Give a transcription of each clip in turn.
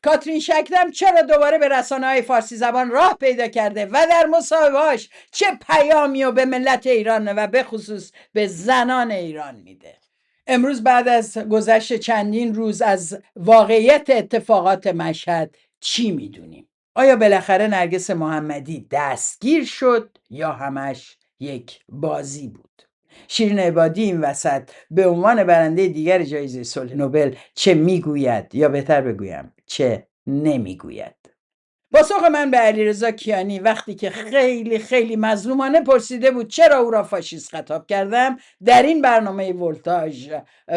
کاترین شکدم چرا دوباره به رسانه‌های فارسی زبان راه پیدا کرده و در مصاحبه‌هاش چه پیامی و به ملت ایران و به خصوص به زنان ایران میده. امروز بعد از گذشت چندین روز از واقعیت اتفاقات مشهد چی میدونیم؟ آیا بالاخره نرگس محمدی دستگیر شد یا همش یک بازی بود؟ شیرین عبادی این وسط به عنوان برنده دیگر جایزه صلح نوبل چه میگوید یا بهتر بگویم چه نمیگوید؟ پاسخ من به علیرضا کیانی وقتی که خیلی خیلی مظلومانه پرسیده بود چرا او را فاشیست خطاب کردم در این برنامه ولتاژ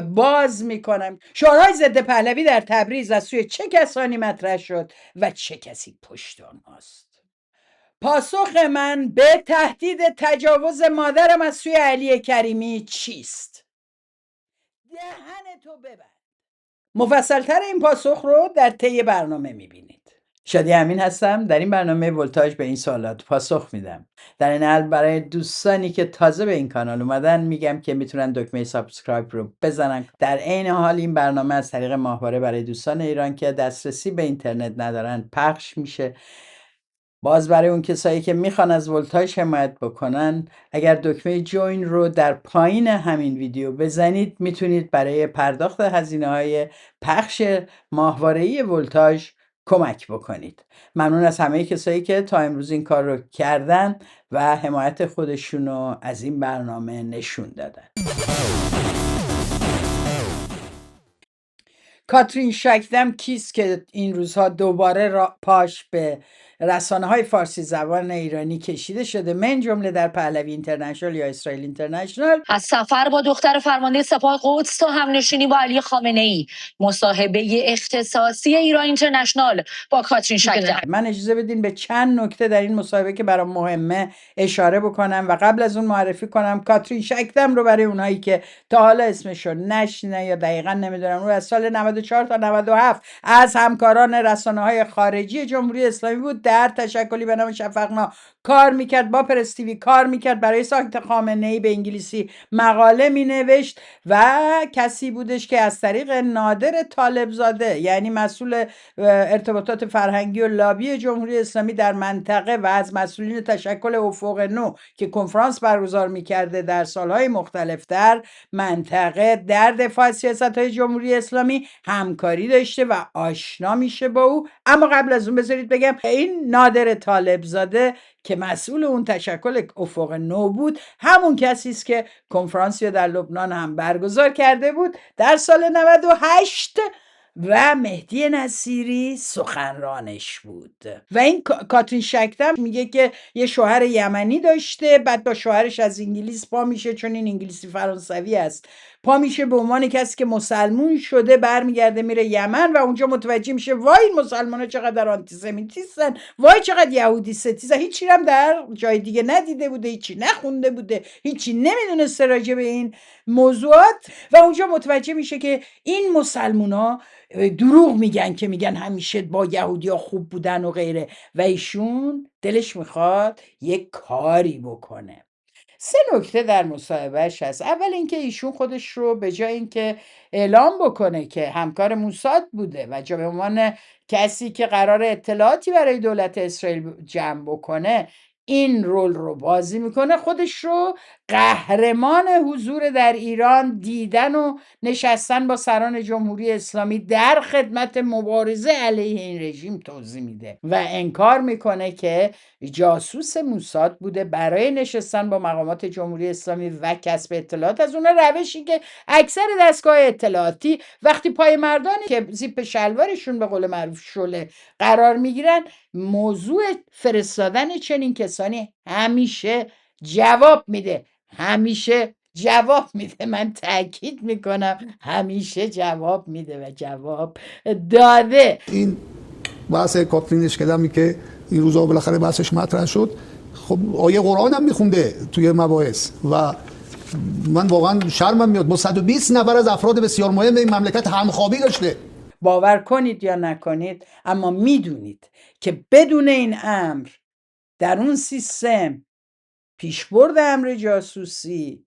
باز میکنم. شعارهای ضد پهلوی در تبریز از سوی چه کسانی مطرح شد و چه کسی پشت آنهاست؟ پاسخ من به تهدید تجاوز مادرم از سوی علی کریمی چیست؟ دهن تو ببند. مفصلتر این پاسخ رو در طی برنامه میبینید. شادی امین هستم. در این برنامه ولتاژ به این سوالات پاسخ میدم. در این حال برای دوستانی که تازه به این کانال اومدن میگم که میتونن دکمه سابسکرایب رو بزنن. در عین حال این برنامه از طریق ماهواره برای دوستان ایران که دسترسی به اینترنت ندارن پخش میشه. باز برای اون کسایی که میخوان از ولتاژ حمایت بکنن اگر دکمه جوین رو در پایین همین ویدیو بزنید میتونید برای پرداخت هزینه‌های پخش ماهواره‌ای ولتاژ کمک بکنید. ممنون از همه کسایی که تا امروز این کار رو کردن و حمایت خودشونو از این برنامه نشون دادن. کاترین شکدم کیست که این روزها دوباره پاش به رسانه‌های فارسی زبان ایرانی کشیده شده، من جمله در پهلوی اینترنشنال یا اسرائیل اینترنشنال؟ از سفر با دختر فرمانده سپاه قدس تا همنشینی با علی خامنه‌ای، مصاحبه اختصاصی ایران اینترنشنال با کاترین شکدم. من اجازه بدین به چند نکته در این مصاحبه که برام مهمه اشاره بکنم و قبل از اون معرفی کنم کاترین شکدم رو برای اونایی که تا حالا اسمش رو نشنیدن یا دقیقا نمیدونن. او از سال 94 تا 97 از همکاران رسانه‌های خارجی جمهوری اسلامی بود. در تشکلی به نام شفقنا کار میکرد، با پرستیوی کار میکرد، برای ساکت خامنه‌ای به انگلیسی مقاله مینوشت و کسی بودش که از طریق نادر طالبزاده یعنی مسئول ارتباطات فرهنگی و لابی جمهوری اسلامی در منطقه و از مسئولین تشکل افق نو که کنفرانس برگزار میکرده در سالهای مختلف در منطقه در دفاع از سیاست‌های جمهوری اسلامی همکاری داشته و آشنا میشه با او. اما قبل از اون بذارید بگم این نادر طالبزاده که مسئول اون تشکل افق نو بود همون کسی است که کنفرانسی رو در لبنان هم برگزار کرده بود در سال 98 و مهدی نصیری سخنرانش بود. و این کاترین شکدم میگه که یه شوهر یمنی داشته، بعد با شوهرش از انگلیس پا میشه، چون این انگلیسی فرانسوی است، پا میشه به عنوان کسی که مسلمون شده برمیگرده میره یمن و اونجا متوجه میشه وای این مسلمانا چقدر آنتیسمیتیستن، وای چقدر یهودی ستیزن. هیچی هم در جای دیگه ندیده بوده، هیچی نخونده بوده، هیچی نمیدونسته راجع به این موضوعات و اونجا متوجه میشه که این مسلمونا دروغ میگن که میگن همیشه با یهودیا خوب بودن و غیره و ایشون دلش میخواد یک کاری بکنه. 3 نکته در مصاحبهش هست. اول اینکه ایشون خودش رو به جای اینکه اعلام بکنه که همکار موساد بوده و به عنوان کسی که قرار اطلاعاتی برای دولت اسرائیل جمع بکنه این رول رو بازی میکنه، خودش رو قهرمان حضور در ایران دیدن و نشستن با سران جمهوری اسلامی در خدمت مبارزه علیه این رژیم توضیح میده و انکار میکنه که جاسوس موساد بوده برای نشستن با مقامات جمهوری اسلامی و کسب اطلاعات از اون روشی که اکثر دستگاه اطلاعاتی وقتی پای مردانی که زیپ شلوارشون به قول معروف شله قرار میگیرن موضوع فرستادن چنین کسانی همیشه جواب میده، همیشه جواب میده. من تاکید میکنم همیشه جواب میده و جواب داده. این بحث کاترین شکدمی که این روزا بالاخره بحثش مطرح شد، خب آیه قرآن هم میخونده توی مباحث و من واقعا شرمم میاد. با 120 نفر از افراد بسیار مهم این مملکت همخوابی داشته. باور کنید یا نکنید اما میدونید که بدون این امر در اون سیستم پیشبرد امر جاسوسی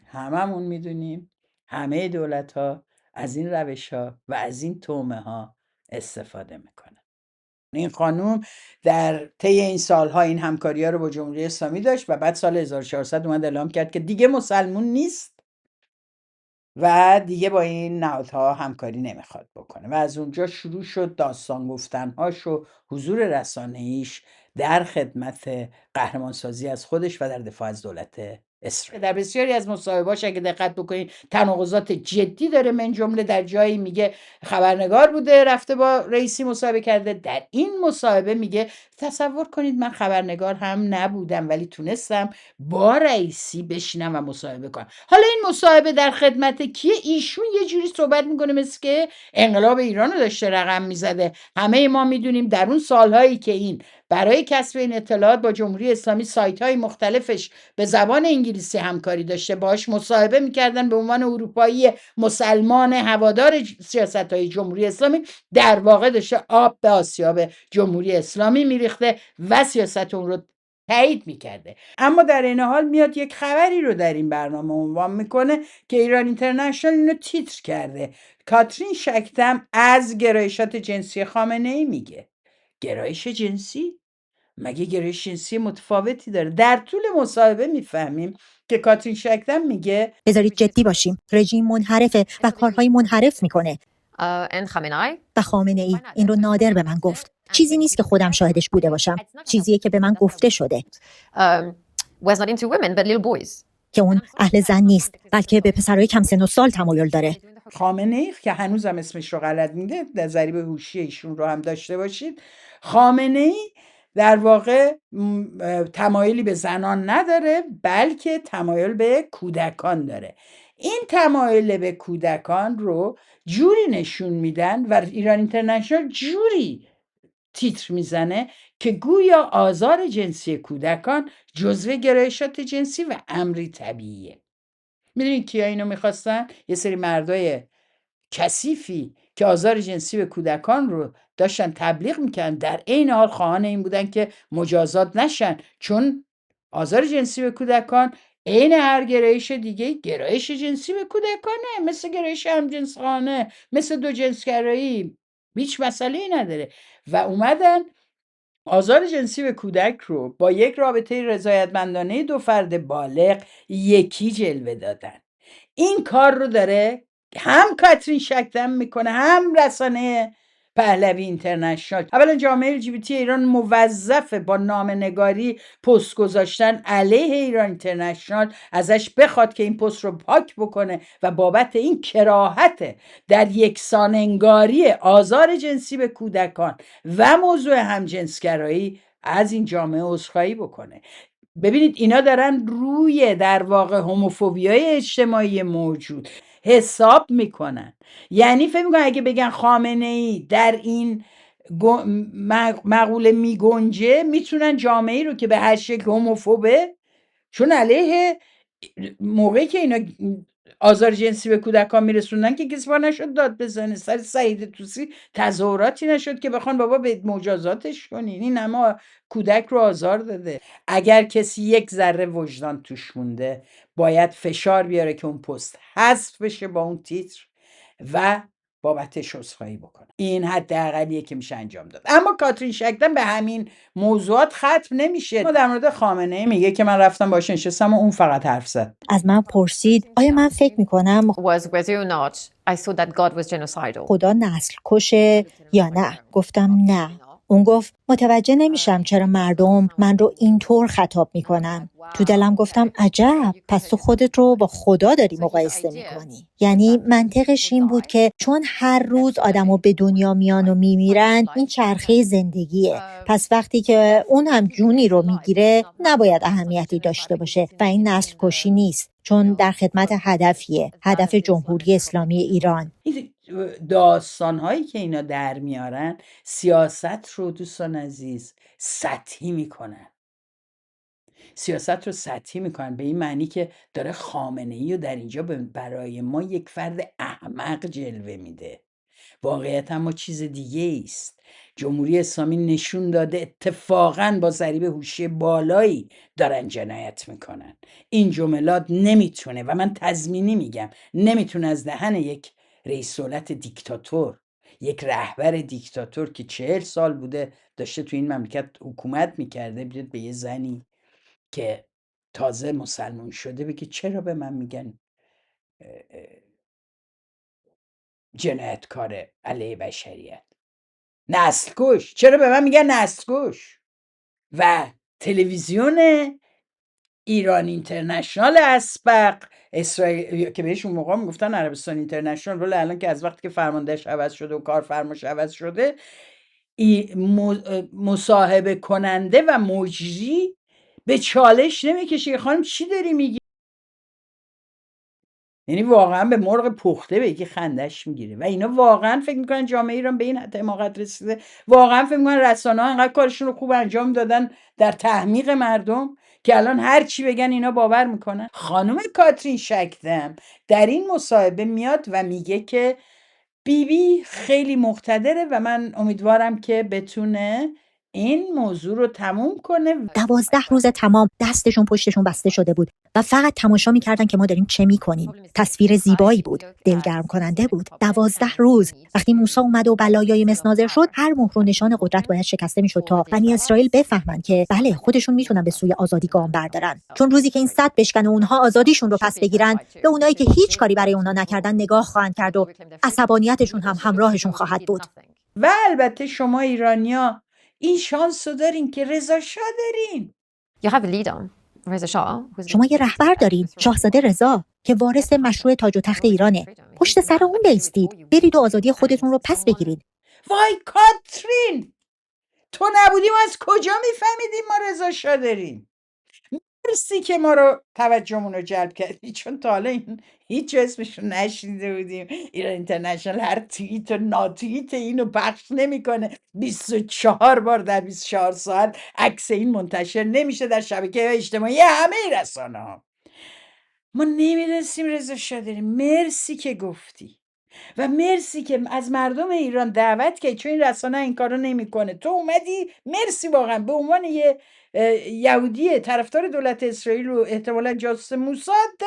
هممون میدونیم همه دولت ها از این روش‌ها و از این طعمه‌ها استفاده میکنه. این خانوم در طی این سالها این همکاری‌ها رو با جمهوری اسلامی داشت و بعد سال 1400 اومد اعلام کرد که دیگه مسلمون نیست و دیگه با این نهادها همکاری نمیخواد بکنه و از اونجا شروع شد داستان گفتنهاش و حضور رسانه‌ایش در خدمت قهرمانسازی از خودش و در دفاع از دولت اسرائیل. در بسیاری از مصاحبه‌هاش اگه دقت بکنید تناقضات جدی داره، من جمله در جایی میگه خبرنگار بوده رفته با رئیسی مصاحبه کرده، در این مصاحبه میگه تصور کنید من خبرنگار هم نبودم ولی تونستم با رئیسی بشینم و مصاحبه کنم. حالا این مصاحبه در خدمت کیه؟ ایشون یه جوری صحبت میکنه مثل که انقلاب ایران رو داشته رقم میزده. همه ما میدونیم در اون سالهایی که این برای کسب این اطلاعات با جمهوری اسلامی سایت های مختلفش به زبان انگلیسی همکاری داشته، باش مصاحبه میکردن، به عنوان اروپایی مسلمان هوادار سیاست های جمهوری اسلامی در واقع داشته آب به آسیاب جمهوری اسلامی میریخته و سیاست اون رو تایید میکرده. اما در این حال میاد یک خبری رو در این برنامه عنوان میکنه که ایران اینترنشنال اینو تیتر کرده. کاترین شکدم از گرایشات جنسی خامنه ای میگه. گرایش جنسی؟ مگه گرایش جنسی متفاوتی داره؟ در طول مصاحبه میفهمیم که کاترین شکدم میگه بذارید جدی باشیم، رژیم منحرفه و کارهای منحرف میکنه. و خامنه ای این رو نادر به من گفت. چیزی نیست که خودم شاهدش بوده باشم، چیزیه که به من گفته شده. که اون اهل زن نیست، بلکه به پسرای کم سن و سال تمایل داره. خامنه ای که هنوزم اسمش رو غلط میده، در ضریب هوشی ایشون رو هم داشته باشید، خامنه ای در واقع تمایلی به زنان نداره بلکه تمایل به کودکان داره. این تمایل به کودکان رو جوری نشون میدن و ایران اینترنشنال جوری تیتر میزنه که گویا آزار جنسی کودکان جزو گرایشات جنسی و امری طبیعیه. میدونید کیا اینو میخواستن؟ یه سری مردای کثیفی که آزار جنسی به کودکان رو داشتن تبلیغ میکردن، در عین حال خواهان این بودن که مجازات نشن، چون آزار جنسی به کودکان عین هر گرایش دیگه گرایش جنسی به کودکانه، مثل گرایش همجنسخانه، مثل دو جنسگرایی، هیچ مسئله‌ای نداره. و اومدن آزار جنسی به کودک رو با یک رابطه رضایتمندانه دو فرد بالغ یکی جلوه دادن. این کار رو داره هم کاترین شکدم میکنه هم رسانه پهلوی اینترنشنال. اولا جامعه LGBT ایران موظفه با نامه‌نگاری پست گذاشتن علیه ایران اینترنشنال ازش بخواد که این پست رو پاک بکنه و بابت این کراهت در یکسان انگاری آزار جنسی به کودکان و موضوع همجنسگرایی از این جامعه عذرخواهی بکنه. ببینید اینا دارن روی در واقع هوموفوبیای اجتماعی موجود حساب میکنن. یعنی فکر میکنن اگه بگن خامنه ای در این مقوله میگنجه، میتونن جامعه رو که به هر شکل هوموفوبه، چون علیه موقعی که اینا آزار جنسی به کودکان میرسوندن که کسی بار نشد داد بزنه. سر سعید طوسی تظاهراتی نشد که بخوان بابا به مجازاتش کنین، این اما کودک رو آزار داده. اگر کسی یک ذره وجدان توش مونده باید فشار بیاره که اون پست حذف بشه با اون تیتر و بابتش عذرخواهی بکنه. این حداقلیه که میشه انجام داد. اما کاترین شکدم به همین موضوعات ختم نمیشه. ما در مورد خامنه ای میگه که من رفتم باهاش نشستم و اون فقط حرف زد. از من پرسید آیا من فکر میکنم خدا نسل کشه یا نه؟ گفتم نه. اون گفت متوجه نمیشم چرا مردم من رو اینطور خطاب میکنن. تو دلم گفتم عجب، پس تو خودت رو با خدا داری مقایسه میکنی. یعنی منطقش این بود که چون هر روز آدمو به دنیا میان و میمیرن، این چرخه زندگیه. پس وقتی که اون هم جونی رو میگیره نباید اهمیتی داشته باشه و این نسل کشی نیست، چون در خدمت هدفیه، هدف جمهوری اسلامی ایران. داستان هایی که اینا در میارن سیاست رو دوستان عزیز سطحی میکنن. سیاست رو سطحی میکنن به این معنی که داره خامنه ای رو در اینجا برای ما یک فرد احمق جلوه میده. واقعیت اما چیز دیگه است. جمهوری اسلامی نشون داده اتفاقاً با ضریب هوشی بالایی دارن جنایت میکنن. این جملات نمیتونه، و من تضمینی میگم، نمیتونه از دهن یک رئیس دولت دیکتاتور، یک رهبر دیکتاتور که 40 سال بوده داشته تو این مملکت حکومت میکرده، بیاد به یه زنی که تازه مسلمون شده بگه چرا به من میگن جنایتکار علیه بشریت، نسل کش، چرا به من میگن نسل کش؟ و تلویزیون ایران اینترنشنال اسبق اسرائیل که بهش اون موقع میگفتن عربستان اینترنشنال، ولی الان که از وقتی که فرماندهش عوض شده و کارفرماش عوض شده، مصاحبه کننده و مجری به چالش نمیکشه. خانم چی داری میگی؟ یعنی واقعا به مرغ پخته بگی خندش میگیره. و اینا واقعا فکر میکنن جامعه ایران به این حماقت رسیده؟ واقعا فکر میکنن رسانه ها انقدر کارشون رو خوب انجام دادن در تحمیق مردم که الان هر چی بگن اینا باور میکنن؟ خانم کاترین شکدم در این مصاحبه میاد و میگه که بیبی خیلی مقتدره و من امیدوارم که بتونه این موضوع رو تموم کنه. 12 روز تمام دستشون پشتشون بسته شده بود و فقط تماشا میکردن که ما داریم چه میکنیم. تصویر زیبایی بود، دلگرم کننده بود. 12 روز وقتی موسی اومد و بلایای مس نازل شد، هر مهر و نشان قدرت باید شکسته میشد تا بنی اسرائیل بفهمن که بله خودشون میتونن به سوی آزادی گام بردارن. چون روزی که این سد بشکنه اونها آزادیشون رو پس بگیرن، به اونایی که هیچ کاری برای اونها نکردن نگاه خواهند کرد و عصبانیتشون هم همراهشون خواهد بود. و البته شما ایرانیا این شانس رو دارین که رضا شاه دارین. You have a leader, Reza Shah. شما یه رهبر دارین، شاهزاده رضا، که وارث مشروع تاج و تخت ایرانه. پشت سر اون بایستید، برید و آزادی خودتون رو پس بگیرید. وای کاترین، تو نبودی ما از کجا میفهمیدیم ما رضا شاه داریم؟ مرسی که ما رو توجهمون رو جلب کردی، چون تا حالا این هیچ اسمش رو نشنیده بودیم. ایران اینترنشنال هر توییت و ناتوییت اینو پخش نمیکنه. 24 بار در 24 ساعت عکس این منتشر نمیشه در شبکه اجتماعی همه رسانه ها. ما نمیدونستیم رضا شاه داریم. مرسی که گفتی و مرسی که از مردم ایران دعوت که چون این رسانه این کارو نمیکنه تو اومدی. مرسی واقعا به عنوان یه یهودی طرفدار دولت اسرائیل و احتمالاً جاسوس موساد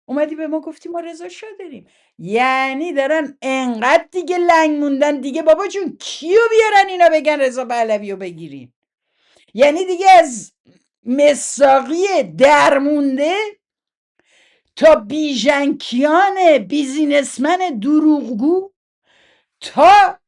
اومدی به ما گفتی ما رضا شاه داریم. یعنی دارن انقدر دیگه لنگ موندن دیگه بابا جون کیو بیارن اینا بگن رضا پهلوی رو بگیریم؟ یعنی دیگه از مساقی درمونده تا بیژنکیان بیزینسمن دروغگو تا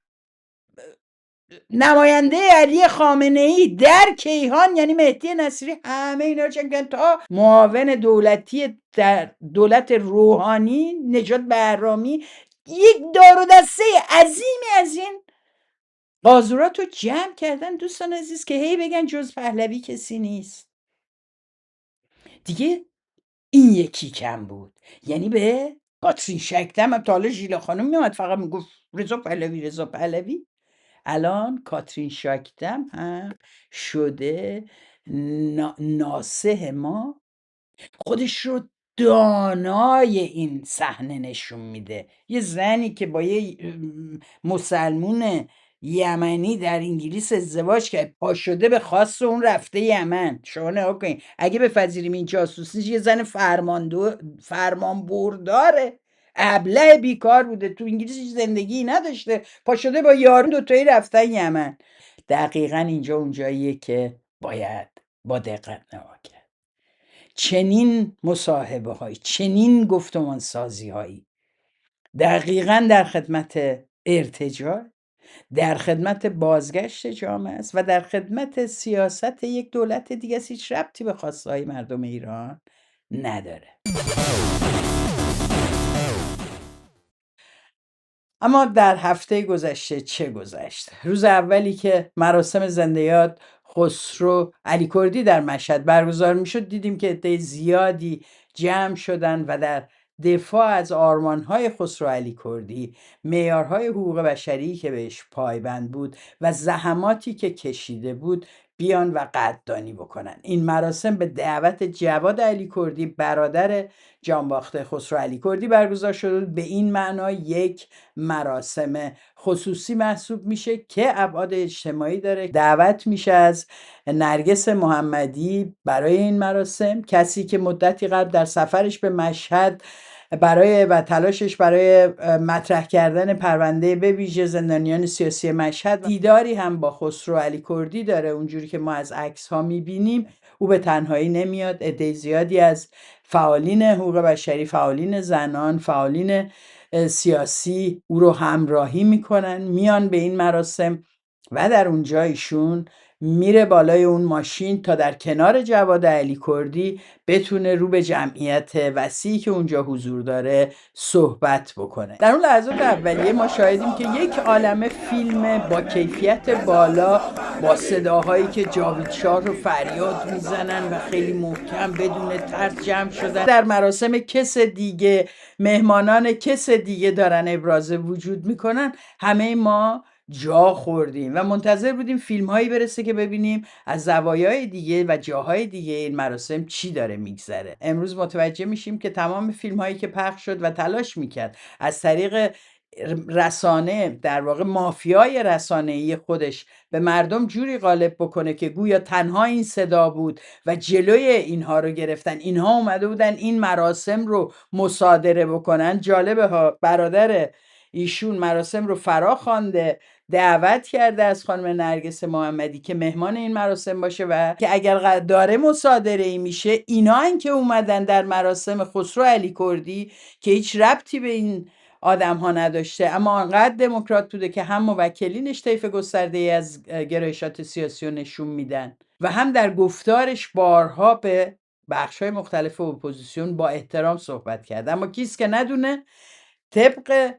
نماینده علی خامنه ای در کیهان یعنی مهدی نصیری، همه اینا رو چنگن تا معاون دولتی در دولت روحانی نجات بهرامی، یک دار و دسته عظیمی از این قاذورات رو جمع کردن دوستان عزیز که هی بگن جز پهلوی کسی نیست. دیگه این یکی کم بود. یعنی به کاترین شکدم هم تا حالا ژیلا خانم میومد فقط میگفت رضا پهلوی رضا پهلوی. الان کاترین شاکدم هم شده ناصح ما، خودش رو دانای این صحنه نشون میده. یه زنی که با یه مسلمون یمنی در انگلیس ازدواج کرد، پا شده به خواست اون رفته یمن. شما نگاه کنین اگه بپذیریم این جاسوسی، یه زن فرمان برداره، ابله بیکار بوده، تو انگلیس زندگی نداشته، پا شده با یارو دوتایی رفتن یمن. دقیقا اینجا اونجاییه که باید با دقت نگاه کرد. چنین مصاحبه هایی، چنین گفتمان سازی هایی دقیقا در خدمت ارتجاع، در خدمت بازگشت جامعه است و در خدمت سیاست یک دولت دیگه است. هیچ ربطی به خواسته های مردم ایران نداره. اما در هفته گذشته چه گذشت؟ روز اولی که مراسم زنده یاد خسرو علیکردی در مشهد برگزار میشد، دیدیم که عده زیادی جمع شدن و در دفاع از آرمان‌های خسرو علیکردی، معیارهای حقوق بشری که بهش پایبند بود و زحماتی که کشیده بود بیان و قدردانی بکنن. این مراسم به دعوت جواد علیکردی برادر جانباخته خسرو علیکردی برگزار شده. به این معنا یک مراسم خصوصی محسوب میشه که ابعاد اجتماعی داره. دعوت میشه از نرگس محمدی برای این مراسم، کسی که مدتی قبل در سفرش به مشهد و تلاشش برای مطرح کردن پرونده به ویژه زندانیان سیاسی مشهد دیداری هم با خسرو علی کردی داره. اونجوری که ما از عکس ها میبینیم او به تنهایی نمیاد، عده زیادی از فعالین حقوق بشری، فعالین زنان، فعالین سیاسی او رو همراهی میکنن، میان به این مراسم و در اونجا ایشون میره بالای اون ماشین تا در کنار جواد علی کردی بتونه رو به جمعیت وسیعی که اونجا حضور داره صحبت بکنه. در اون لحظات اولیه ما شاهدیم که یک عالمه فیلم با کیفیت بالا با صداهایی که جاوید شاه رو فریاد میزنن و خیلی محکم بدون ترس جمع شدن در مراسم کس دیگه، مهمانان کس دیگه دارن ابراز وجود میکنن، همه ما جا خوردیم و منتظر بودیم فیلم هایی برسه که ببینیم از زوایای دیگه و جاهای دیگه این مراسم چی داره میگذره. امروز متوجه میشیم که تمام فیلم هایی که پخش شد و تلاش میکرد از طریق رسانه، در واقع مافیای رسانه‌ای خودش به مردم جوری غالب بکنه که گویا تنها این صدا بود و جلوی اینها رو گرفتن، اینها اومده بودن این مراسم رو مصادره بکنن. جالبه ها، برادر ایشون مراسم رو فرا خوانده، دعوت کرده از خانم نرگس محمدی که مهمان این مراسم باشه و که اگر داره مصادره ای میشه، اینا هن که اومدن در مراسم خسرو علی کردی که هیچ ربطی به این آدم ها نداشته، اما انقدر دموکرات بوده که هم موکلینش طیف گسترده ای از گرایشات سیاسی رو نشون میدن و هم در گفتارش بارها به بخش‌های مختلف اپوزیسیون با احترام صحبت کرد. اما کیست که ندونه طبق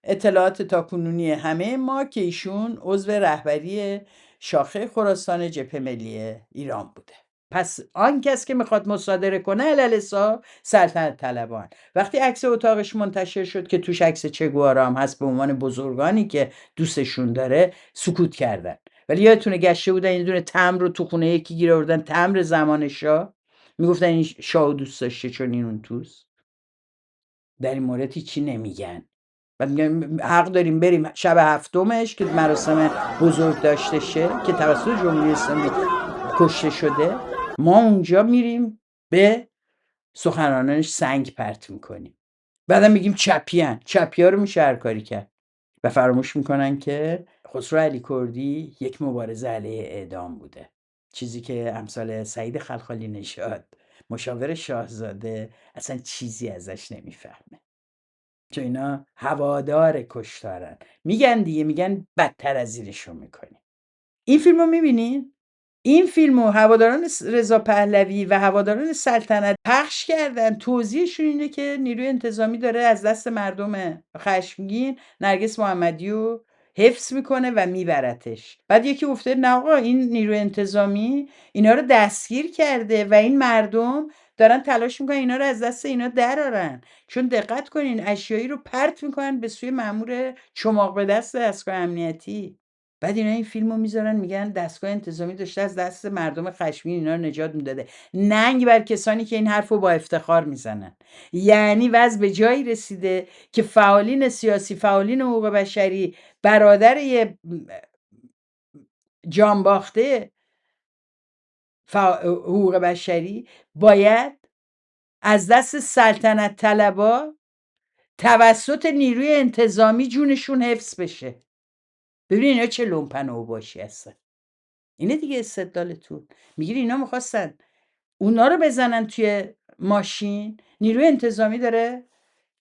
اطلاعات تاکنونی همه ما که ایشون عضو رهبری شاخه خراسان جبهه ملی ایران بوده. پس آن کس که میخواد مصادره کنه علالسا سلطنت طلبان. وقتی عکس اتاقش منتشر شد که توش عکس چه گوارا هم هست به عنوان بزرگانی که دوستشون داره، سکوت کردن. ولی یادتونه گشته بودن یه دونه تمر رو تو خونه یکی گیر آوردن، تمر زمان شاه، میگفتن این شاه دوست داشته چون این اون توست. در این مورد هیچی نمیگن و میگن حق داریم بریم شب هفتمش که مراسم بزرگ داشته شه که توسط جمهوری اسلامی کشته شده، ما اونجا میریم به سخنرانانش سنگ پرت میکنیم، بعدم میگیم چپی‌ها رو میشه هر کاری کرد و فراموش میکنن که خسرو علی کردی یک مبارزه علیه اعدام بوده، چیزی که امثال سعید خلخالی نژاد مشاور شاهزاده اصلا چیزی ازش نمیفهمه، چون اینا هوادار کشتارن. میگن دیگه، میگن بدتر از زیرشو میکنیم. این فیلم رو میبینین؟ این فیلم رو هواداران رضا پهلوی و هواداران سلطنت پخش کردن. توضیحشون اینه که نیروی انتظامی داره از دست مردم خشمگین نرگس محمدی رو حفظ میکنه و میبرتش. بعد یکی گفته نه آقا، این نیروی انتظامی اینا رو دستگیر کرده و این مردم دارن تلاش میکنن اینا رو از دست اینا درارن، چون دقت کنین اشیایی رو پرت میکنن به سوی مأمور چماق به دست دستگاه امنیتی. بعد اینا این فیلمو میذارن میگن دستگاه انتظامی داشته از دست مردم خشمگین اینا رو نجات میداده. ننگ بر کسانی که این حرفو با افتخار میزنن. یعنی وضع به جایی رسیده که فعالین سیاسی، فعالین حقوق بشری، برادر یه جانباخته حقوق بشری باید از دست سلطنت طلبا توسط نیروی انتظامی جونشون حفظ بشه. ببینید اینا چه لومپن و باشی هستن. اینه دیگه استدلالتون. میگید اینا میخواستن اونا رو بزنن توی ماشین، نیروی انتظامی داره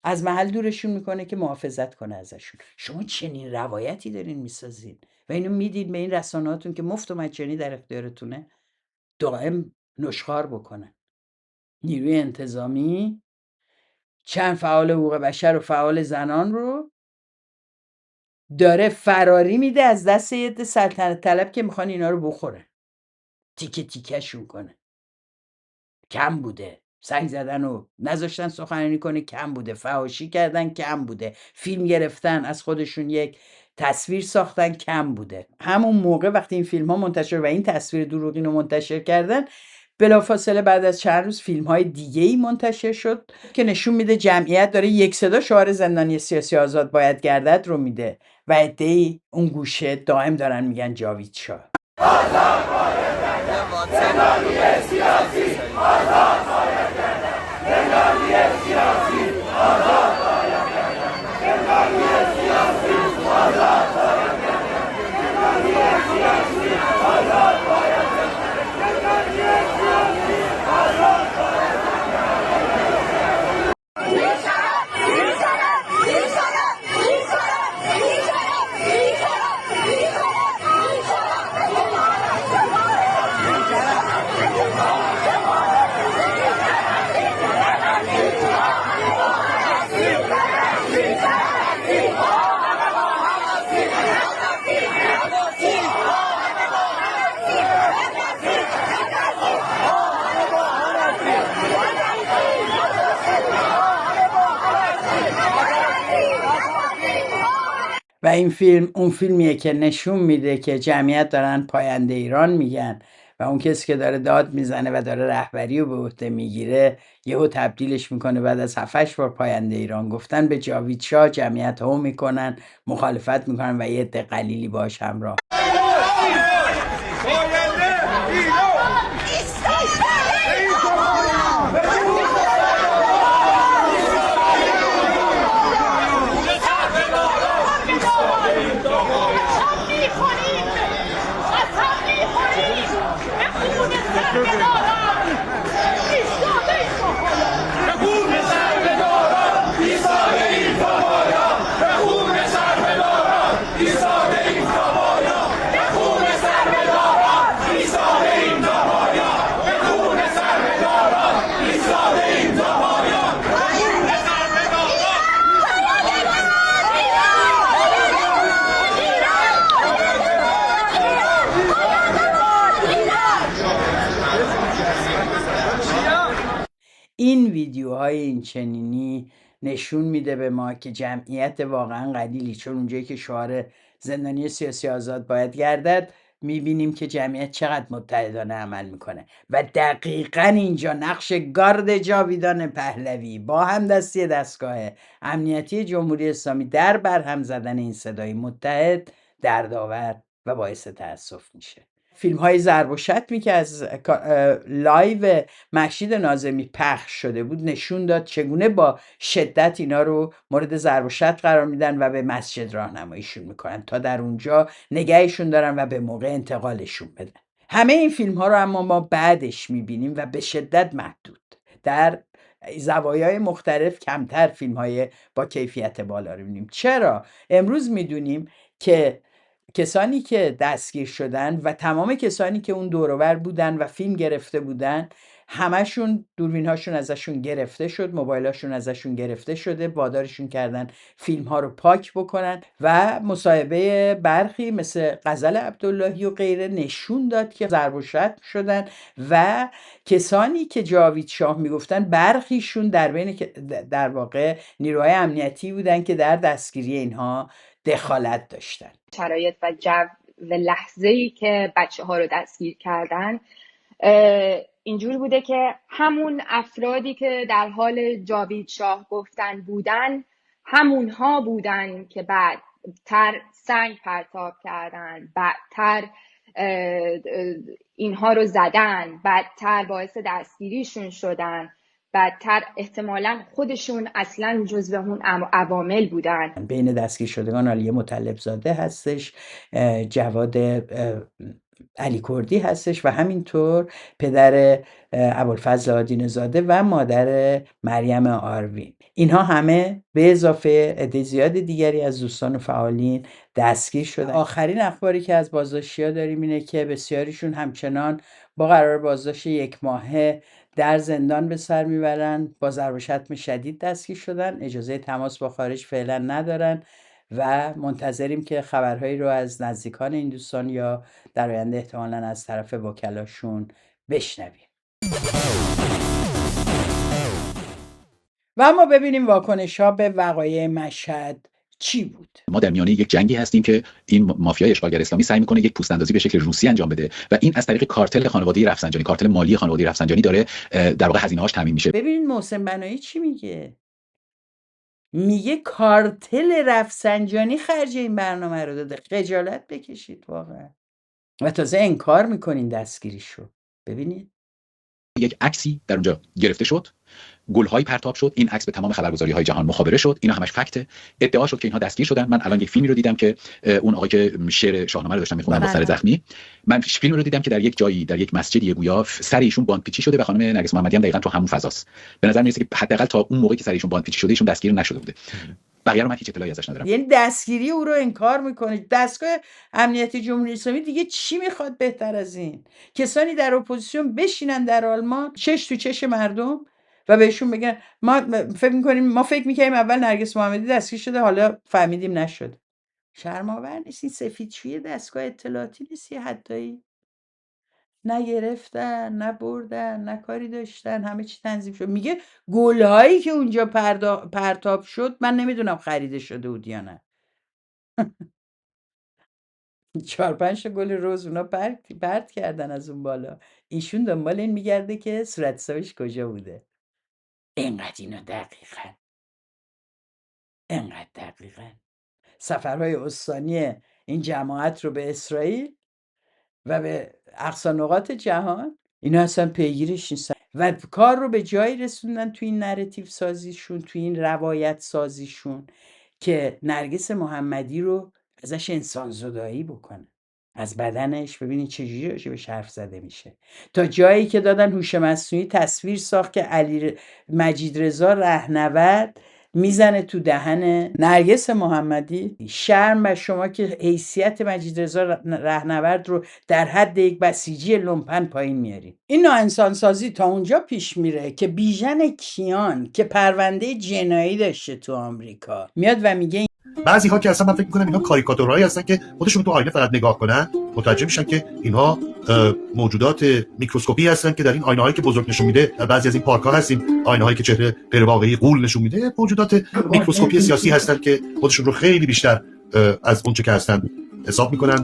از محل دورشون میکنه که محافظت کنه ازشون. شما چنین روایتی دارین میسازین و اینو میدید به این رسانه‌هاتون که مفت و مجانی در اختیارتونه دائم نشخوار بکنن. نیروی انتظامی چند فعال حقوق بشر و فعال زنان رو داره فراری میده از دست یه سلطنت طلب که میخوان اینا رو بخورن، تیکه تیکه‌شون کنه. کم بوده سنگ زدن و نذاشتن سخنرانی کنه، کم بوده فحاشی کردن، کم بوده فیلم گرفتن از خودشون یک تصویر ساختن، کم بوده. همون موقع وقتی این فیلم ها منتشر و این تصویر دروغین رو منتشر کردن، بلافاصله بعد از چند روز فیلم های دیگه ای منتشر شد که نشون میده جمعیت داره یک صدا شعار زندانی سیاسی آزاد باید گردد رو میده و عده‌ای اون گوشه دائم دارن میگن جاوید شاه. و این فیلم اون فیلمیه که نشون میده که جمعیت دارن پاینده ایران میگن و اون کسی که داره داد میزنه و داره رهبری رو به عهده میگیره یهو تبدیلش میکنه بعد از 7-8 بار پاینده ایران گفتن به جاوید شاه جمعیت هم میکنن، مخالفت میکنن و یه عده قلیلی باش همراه. این ویدیوهای این چنینی نشون میده به ما که جمعیت واقعا قلیلی، چون اونجایی که شعار زندانی سیاسی آزاد باید گردد میبینیم که جمعیت چقدر متحدانه عمل میکنه و دقیقا اینجا نقش گارد جاویدان پهلوی با همدستی دستگاه امنیتی جمهوری اسلامی در برهم زدن این صدای متحد دردآور و باعث تأسف میشه. فیلم های ضرب و شتمی که از لایو مهشید ناظمی پخش شده بود نشون داد چگونه با شدت اینا رو مورد ضرب و شتم قرار میدن و به مسجد راهنماییشون میکنن تا در اونجا نگهشون دارن و به موقع انتقالشون بدن. همه این فیلم ها رو اما ما بعدش میبینیم و به شدت محدود، در زوایای مختلف کمتر فیلم های با کیفیت بالا رو میبینیم. چرا؟ امروز میدونیم که کسانی که دستگیر شدن و تمام کسانی که اون دور و بر بودن و فیلم گرفته بودن همشون دوربین هاشون ازشون گرفته شد، موبایل هاشون ازشون گرفته شده، وادارشون کردن فیلم ها رو پاک بکنن و مصاحبه برخی مثل غزل عبداللهی و غیره نشون داد که ضرب و شتم شدن و کسانی که جاوید شاه میگفتن برخیشون در واقع نیروهای امنیتی بودن که در دستگیری اینها دخالت داشتن. شرایط و جو و لحظه‌ای که بچه‌ها رو دستگیر کردن اینجوری بوده که همون افرادی که در حال جاوید شاه گفتن بودن همونها بودن که بعدتر سنگ پرتاب کردن، بعدتر اینها رو زدن، بعدتر باعث دستگیریشون شدن، بعدتر احتمالاً خودشون اصلاً جزو اون عوامل بودن. بین دستگیر شدگان علی مطلب زاده هستش، جواد علی کردی هستش و همینطور پدر ابوالفضل آدینه زاده و مادر مریم آروین. اینها همه به اضافه عده زیاد دیگری از دوستان و فعالین دستگیر شدن. آخرین اخباری که از بازداشتی‌ها داریم اینه که بسیاریشون همچنان با قرار بازداشت 1 ماهه در زندان به سر میبرن، با ضرب و شتم شدید دستگیر شدن، اجازه تماس با خارج فعلا ندارن و منتظریم که خبرهایی رو از نزدیکان این دوستان یا در آینده احتمالاً از طرف وکلاشون بشنویم. و اما ببینیم واکنش ها به وقایع مشهد چی بود. ما در میانه یک جنگی هستیم که این مافیای اشغالگر اسلامی سعی میکنه یک پوست‌اندازی به شکل روسی انجام بده و این از طریق کارتل خانواده رفسنجانی، کارتل مالی خانواده رفسنجانی داره در واقع هزینه‌هاش تامین میشه. ببینید محسن بنایی چی میگه؟ میگه کارتل رفسنجانی خرج این برنامه رو داده. خجالت بکشید واقعا. و تازه انکار میکنین دستگیریشو. ببینید یک عکسی در اونجا گرفته شد گل‌های پرتاب شد، این عکس به تمام خبرگزاری‌های جهان مخابره شد، اینا همش فکته. ادعا شد که اینها دستگیر شدن. من الان یک فیلمی رو دیدم که اون آقا که شعر شاهنامه رو داشتن می‌خوندن با سر زخمی، من فیلمی رو دیدم که در یک جایی در یک مسجدی گویا سر ایشون باندپیچی شده و خانم نرگس محمدی هم دقیقاً تو همون فضاست. به نظر میاد که حداقل تا اون موقعی که سر ایشون باندپیچی شده ایشون دستگیر نشده بوده. بقیه رو من هیچ اطلاعی ازش ندارم. یعنی دستگیری او رو انکار میکنه. دستگاه امنیتی جمهوری اسلامی دیگه چی میخواد بهتر از این؟ کسانی در اپوزیسیون بشینن در آلمان چش تو چش مردم و بهشون بگن ما فکر میکنیم اول نرگس محمدی دستگیر شده، حالا فهمیدیم نشد. شرم‌آور نیست؟ این سفیدشویی دستگاه اطلاعاتی نیست یه حدایی؟ نه گرفتن، نه بردن، نه کاری داشتن، همه چی تنظیم شد. میگه گل‌هایی که اونجا پرتاب شد من نمیدونم خریده شده بود یا نه. 4-5 تا گل رز اونا پرت کردن از اون بالا. ایشون دنبال این میگرده که صورت حسابش کجا بوده. اینقدر اینا دقیقاً سفرهای استانی این جماعت رو به اسرائیل و به اقصا نقاط جهان اینا اصلا پیگیرش نیستن و کار رو به جایی رسوندن تو این نراتیو سازیشون، تو این روایت سازیشون که نرگس محمدی رو ازش انسان زدایی بکنه، از بدنش. ببینید چجوری راجبش حرف زده میشه، تا جایی که دادن هوش مصنوعی تصویر ساخت که مجید رضا رهنورد میزنه تو دهن نرگس محمدی. شرم بر شما که حیثیت مجید رضا رهنورد رو در حد یک بسیجی لومپن پایین میارین. این ناانسان سازی تا اونجا پیش میره که بیژن کیان که پرونده جنایی داشته تو آمریکا میاد و میگه بعضی ها که اصلا من فکر می‌کنم اینا کاریکاتورهایی هستن که خودشون تو آینه فقط نگاه کنن متوجه میشن که اینها موجودات میکروسکوپی هستن که در این آینه‌هایی که بزرگ نشون میده، بعضی از این پارک‌ها هستیم آینه‌هایی که چهره غیر واقعی غول نشون میده، موجودات میکروسکوپی سیاسی هستن که خودشون رو خیلی بیشتر از اون چه که هستن حساب میکنن.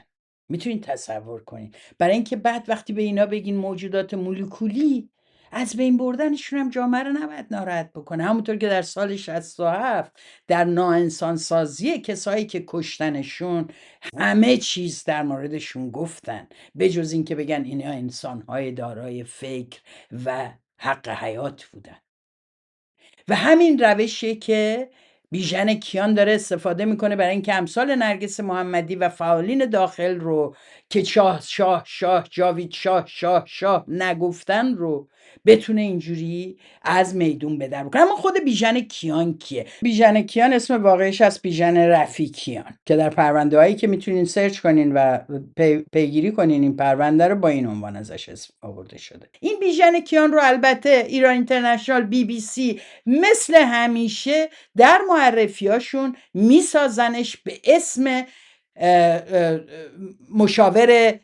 میتونین تصور کنین. برای اینکه بعد وقتی به اینا بگین موجودات مولکولی، از بین بردنشون هم جامعه رو نباید ناراحت بکنه. همونطور که در سال 67 در ناانسان سازی کسایی که کشتنشون همه چیز در موردشون گفتن، به جز این که بگن اینا انسانهای دارای فکر و حق حیات بودن. و همین روشی که بیژن کیان داره استفاده میکنه برای اینکه امثال نرگس محمدی و فعالین داخل رو که جاوید شاه نگفتن رو بتونه اینجوری از میدون بدر بکنه. اما خود بیژن کیان کیه؟ بیژن کیان اسم واقعیش از بیژن رفیکیان که در پرونده هایی که میتونین سرچ کنین و پیگیری کنین این پرونده رو با این عنوان ازش اسم آورده شده. این بیژن کیان رو البته ایران اینترنشنال، BBC مثل همیشه در معرفیاشون میسازنش به اسم مشاور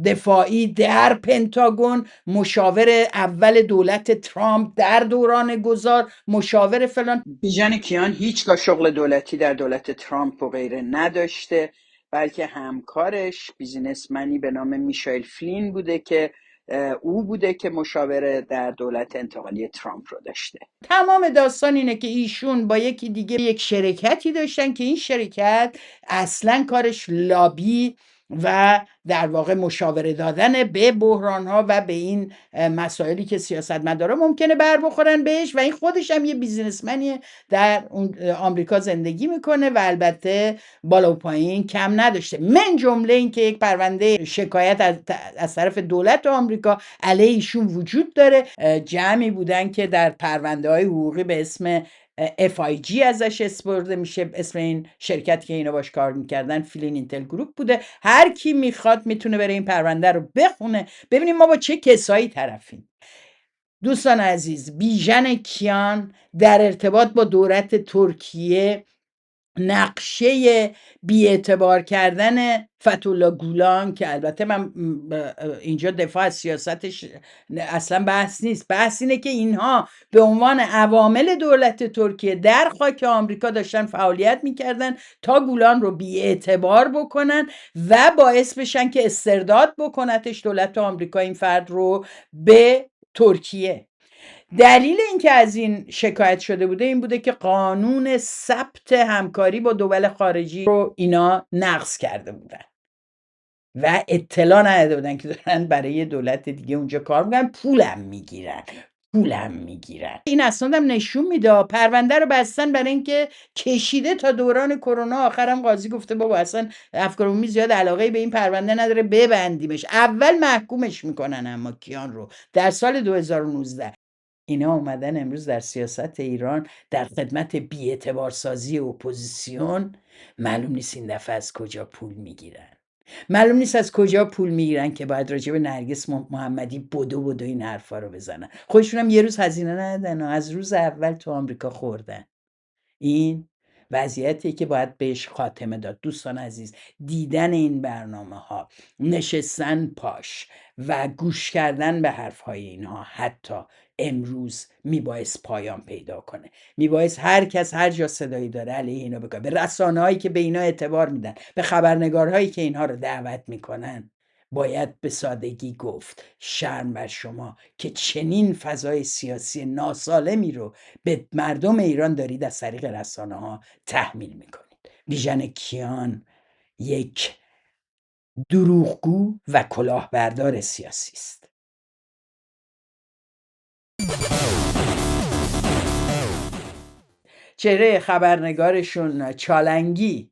دفاعی در پنتاگون، مشاور اول دولت ترامپ در دوران گذار، مشاور فلان. بیژن کیان هیچگاه شغل دولتی در دولت ترامپ و غیره نداشته، بلکه همکارش بیزینسمنی به نام میشایل فلین بوده که او بوده که مشاور در دولت انتقالی ترامپ رو داشته. تمام داستان اینه که ایشون با یکی دیگه یک شرکتی داشتن که این شرکت اصلا کارش لابی و در واقع مشاوره دادن به بحران‌ها و به این مسائلی که سیاستمدارا ممکنه بر بخورن بهش، و این خودش هم یه بیزینسمنیه در آمریکا زندگی میکنه و البته بالا و پایین کم نداشته، من جمله این که یک پرونده شکایت از طرف دولت آمریکا علیه ایشون وجود داره. جمعی بودن که در پرونده‌های حقوقی به اسم FIG ازش اسپرده میشه، اسم این شرکت که اینا باش کار میکردن فیلین اینتل گروپ بوده. هر کی میخواد میتونه بره این پرونده رو بخونه ببینیم ما با چه کسایی طرفیم. دوستان عزیز، بیژن کیان در ارتباط با دولت ترکیه نقشه بی‌اعتبار کردن فتح‌الله گولان، که البته من اینجا دفاع از سیاستش اصلا بحث نیست، بحث اینه که اینها به عنوان عوامل دولت ترکیه در خاک آمریکا داشتن فعالیت میکردن تا گولان رو بی‌اعتبار بکنن و باعث بشن که استرداد بکنتش دولت آمریکا این فرد رو به ترکیه. دلیل اینکه از این شکایت شده بوده این بوده که قانون ثبت همکاری با دول خارجی رو اینا نقض کرده بودن و اطلاع نداده بودن که دارن برای دولت دیگه اونجا کار میکنن، پولم میگیرن. پولم میگیرن. این اسنادم نشون میده پرونده رو بستن برای اینکه کشیده تا دوران کرونا، آخرم قاضی گفته بابا اصلا افکار عمومی زیاد علاقه به این پرونده نداره ببندیمش. اول محکومش میکنن اما کیان رو در سال 2019. اینا اومدن امروز در سیاست ایران در خدمت بی‌اعتبارسازی اپوزیسیون، معلوم نیست این دفعه از کجا پول میگیرن. معلوم نیست از کجا پول میگیرن که باید راجع به نرگس محمدی بدو این حرفا رو بزنن. خودشون هم یه روز هزینه ندادن و از روز اول تو آمریکا خوردن. این وضعیتی که باید بهش خاتمه داد. دوستان عزیز، دیدن این برنامه ها، نشستن پاش و گوش کردن به حرف های اینها حتی امروز میبایست پایان پیدا کنه. میبایست هر کس هر جا صدایی داره علیه اینا بکنه. به رسانه هایی که به اینا اعتبار میدن، به خبرنگارهایی که اینها رو دعوت میکنن، باید به سادگی گفت شرم بر شما که چنین فضای سیاسی ناسالمی رو به مردم ایران دارید از طریق رسانه ها تحمیل میکنید. بیژن کیان یک دروغگو و کلاهبردار سیاسی است. چهره خبرنگارشون چالنگی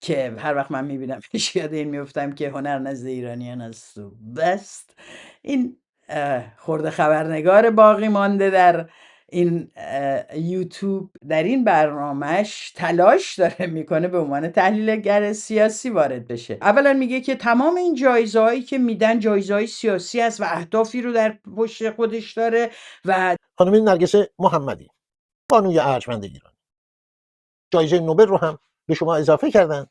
که هر وقت من میبینمش یاد این میفتم که هنر نزد ایرانیان است و بست. این خورده خبرنگار باقی مانده در این یوتیوب در این برنامهش تلاش داره میکنه به عنوان تحلیلگر سیاسی وارد بشه. اولا میگه که تمام این جایزه هایی که میدن جایزه های سیاسی است و اهدافی رو در پشت خودش داره و خانم نرگس محمدی بانوی ارجمند ایران جایزه نوبل رو هم به شما اضافه کردن،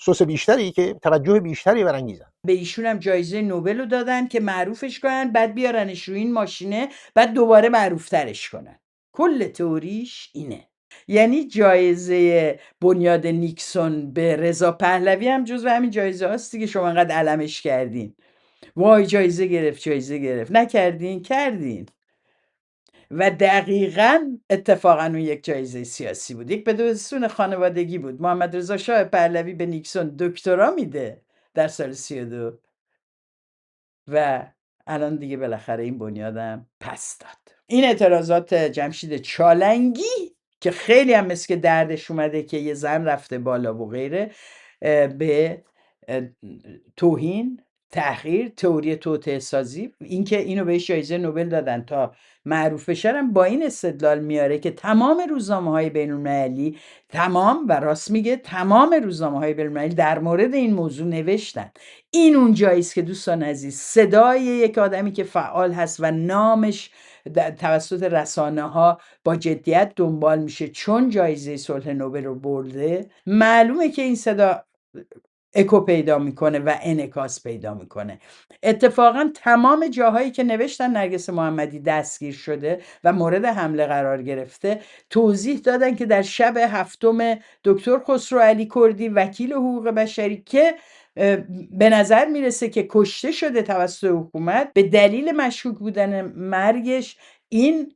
سوس بیشتری که توجه بیشتری برانگیزن. به ایشون هم جایزه نوبل رو دادن که معروفش کنن، بعد بیارنش رو این ماشینه، بعد دوباره معروفترش کنن. کل تئوریش اینه. یعنی جایزه بنیاد نیکسون به رضا پهلوی هم جزو همین جایزه هاست دیگه. شما انقدر علمش کردین، وای جایزه گرفت جایزه گرفت، نکردین کردین. و دقیقاً اتفاقاً اون یک جایزه سیاسی بود، یک بدون خانوادگی بود. محمد رضا شاه پهلوی به نیکسون دکترا میده در سال 32 و الان دیگه بالاخره این بنیادم پس داد. این اعتراضات جمشید چالنگی که خیلی هم مثل که دردش اومده که یه زن رفته بالا و غیره، به توهین، تحقیر، تئوری توطئه سازی، اینکه اینو بهش جایزه نوبل دادن تا معروف بشه، با این استدلال میاره که تمام روزنامه‌های بین‌المللی، تمام و راست میگه تمام روزنامه‌های بین‌المللی در مورد این موضوع نوشتن. این اون جاییست که دوستان عزیز صدای یک آدمی که فعال هست و نامش توسط رسانه‌ها با جدیت دنبال میشه چون جایزه صلح نوبل رو برده، معلومه که این صدا اکو پیدا میکنه و انعکاس پیدا میکنه. اتفاقا تمام جاهایی که نوشتن نرگس محمدی دستگیر شده و مورد حمله قرار گرفته، توضیح دادن که در شب 7 دکتر خسرو علی کردی وکیل حقوق بشری که به نظر میرسه که کشته شده توسط حکومت، به دلیل مشکوک بودن مرگش این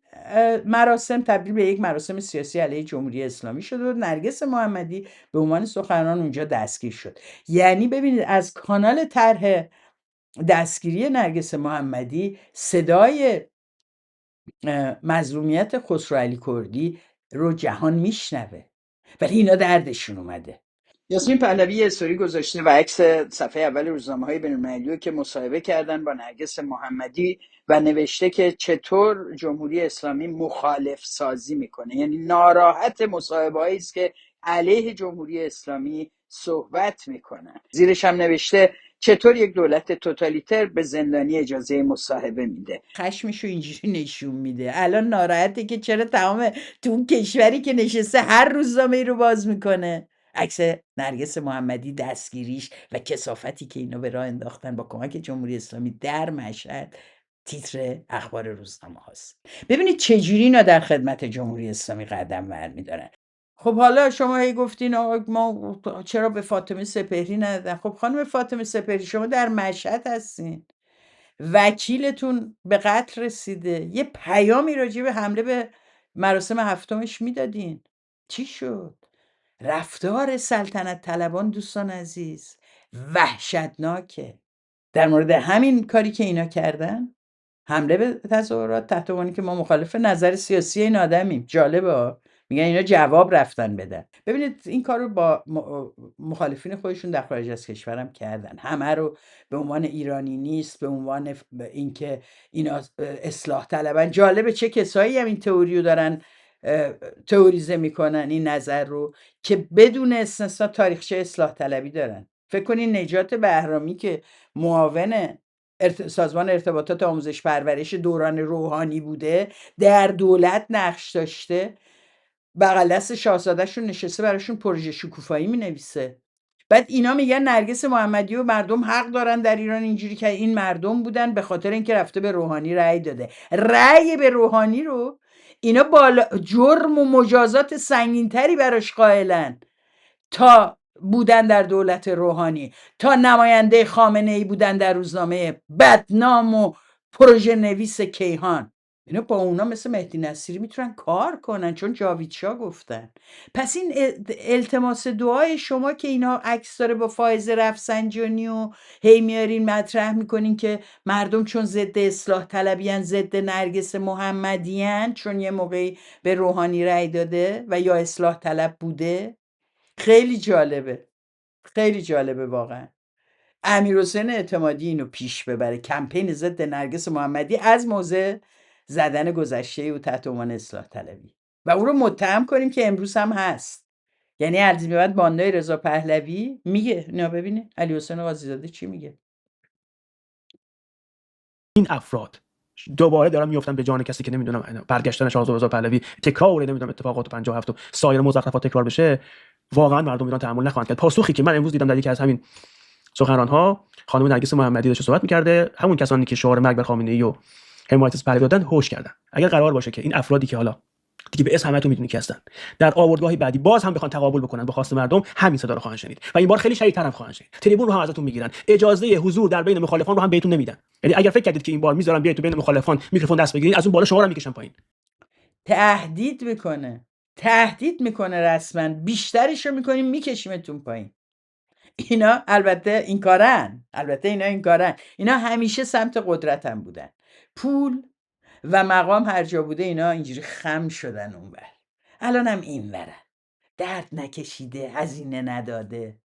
مراسم تبدیل به یک مراسم سیاسی علیه جمهوری اسلامی شد و نرگس محمدی به عنوان سخنران اونجا دستگیر شد. یعنی ببینید از کانال طرح دستگیری نرگس محمدی صدای مظلومیت خسرو علی کردی رو جهان میشنوه، ولی اینا دردشون اومده. یاسمین پهلوی یه استوری گذاشته و عکس صفحه اول روزنامه‌های بین‌المللی که مصاحبه کردن با نرگس محمدی و نوشته که چطور جمهوری اسلامی مخالف سازی میکنه، یعنی ناراحت مصاحبه‌هایی است که علیه جمهوری اسلامی صحبت میکنن. زیرش هم نوشته چطور یک دولت توتالیتر به زندانی اجازه مصاحبه میده. خشمشو اینجوری نشون میده. الان ناراحته که چرا تمام تو اون کشوری که نشسته هر روزنامه‌ای رو باز میکنه. عکس نرگس محمدی، دستگیریش و کثافتی که اینا به راه انداختن با کمک جمهوری اسلامی در مشهد، تیتر اخبار روزنامه هاست. ببینید چجوری اینا در خدمت جمهوری اسلامی قدم برمی‌دارن. خب حالا شما هی گفتین ما چرا به فاطمه سپهری ندادن؟ خب خانم فاطمه سپهری شما در مشهد هستین، وکیلتون به قتل رسیده، یه پیامی راجع به حمله به مراسم 7 میدادین، چی شد؟ رفتار سلطنت طلبان دوستان عزیز وحشتناکه. در مورد همین کاری که اینا کردن حمله به تظاهرات تحت عنوانی که ما مخالف نظر سیاسی این آدمیم. جالبه ها. میگن اینا جواب رفتن بدن. ببینید این کار رو با مخالفین خودشون در خارج از کشورم کردن. همه رو به عنوان ایرانی نیست، به عنوان اینکه اینا اصلاح طلبن. جالبه چه کسایی هم این تئوری رو دارن تئوریزه میکنن، این نظر رو، که بدون استثنا تاریخچه اصلاح طلبی دارن. فکر کنین نجات بهرامی که معاون سازمان ارتباطات آموزش پرورش دوران روحانی بوده، در دولت نقش داشته، بغل دست شاهزاده‌شون نشسته براشون پروژه شکوفایی مینویسه. بعد اینا میگن نرگس محمدی و مردم حق دارن در ایران اینجوری که این مردم بودن به خاطر اینکه رفته به روحانی رأی داده. رأی به روحانی رو اینا بالا جرم و مجازات سنگینتری براش قائلن تا بودن در دولت روحانی، تا نماینده خامنه ای بودن در روزنامه بدنام و پروژه نویس کیهان. اینا با اونا مثل مهدی نصیری میتونن کار کنن، چون جاوید شاه گفتن. پس این التماس دعای شما که اینا عکس داره با فائزه رفسنجانی و هی میارین مطرح میکنین که مردم چون ضد اصلاح طلبیان، ضد نرگس محمدیان، چون یه موقعی به روحانی رأی داده و یا اصلاح طلب بوده، خیلی جالبه. خیلی جالبه واقعا. امیرحسین اعتمادی اینو پیش ببره، کمپین ضد نرگس محمدی از موضع زدن گذشته او تحت عنوان اصلاح طلبی، و او رو متهم کنیم که امروز هم هست. یعنی از این به بعد باندای رضا پهلوی میگه، نه ببینه علی حسین قاضی‌زاده چی میگه. این افراد دوباره دارن میافتن به جان کسی که نمیدونم برگشتن شاهزاده رضا پهلوی، تکرار نمیدونم اتفاقات 57 و سایر مزخرفات تکرار بشه، واقعا مردم ایران تحمل نخواهند کرد. پاسخی که من امروز دیدم در یکی از همین سخنران‌ها، خانم نرگس محمدی داشت صحبت می‌کرده، همون کسانی که شعار مرگ بر خامنه‌ای و حمایت از پهلوی دادن هوش کردن. اگر قرار باشه که این افرادی که حالا دیگه به اسم همتون میدونید که هستن، در آوردگاهی بعدی باز هم بخوان تقابل بکنن با خواست مردم، همین صدا رو خواهند شنید و این بار خیلی شدیدتر هم خواهند شنید. تریبون رو هم ازتون میگیرن، اجازه حضور در بین مخالفان رو هم بهتون نمیدن. یعنی اگر فکر کردید که این بار میذارن بیاید تو بین مخالفان میکروفون دست بگیرید، از اون بالا شما رو میکشن پایین. تهدید میکنه رسما، بیشترش رو میکنیم میکشیمتون پایین. اینا البته این کارن، اینا همیشه سمت قدرت هم بودن. پول و مقام هر جا بوده اینا اینجوری خم شدن اونور. الان هم این ورن، درد نکشیده، هزینه نداده.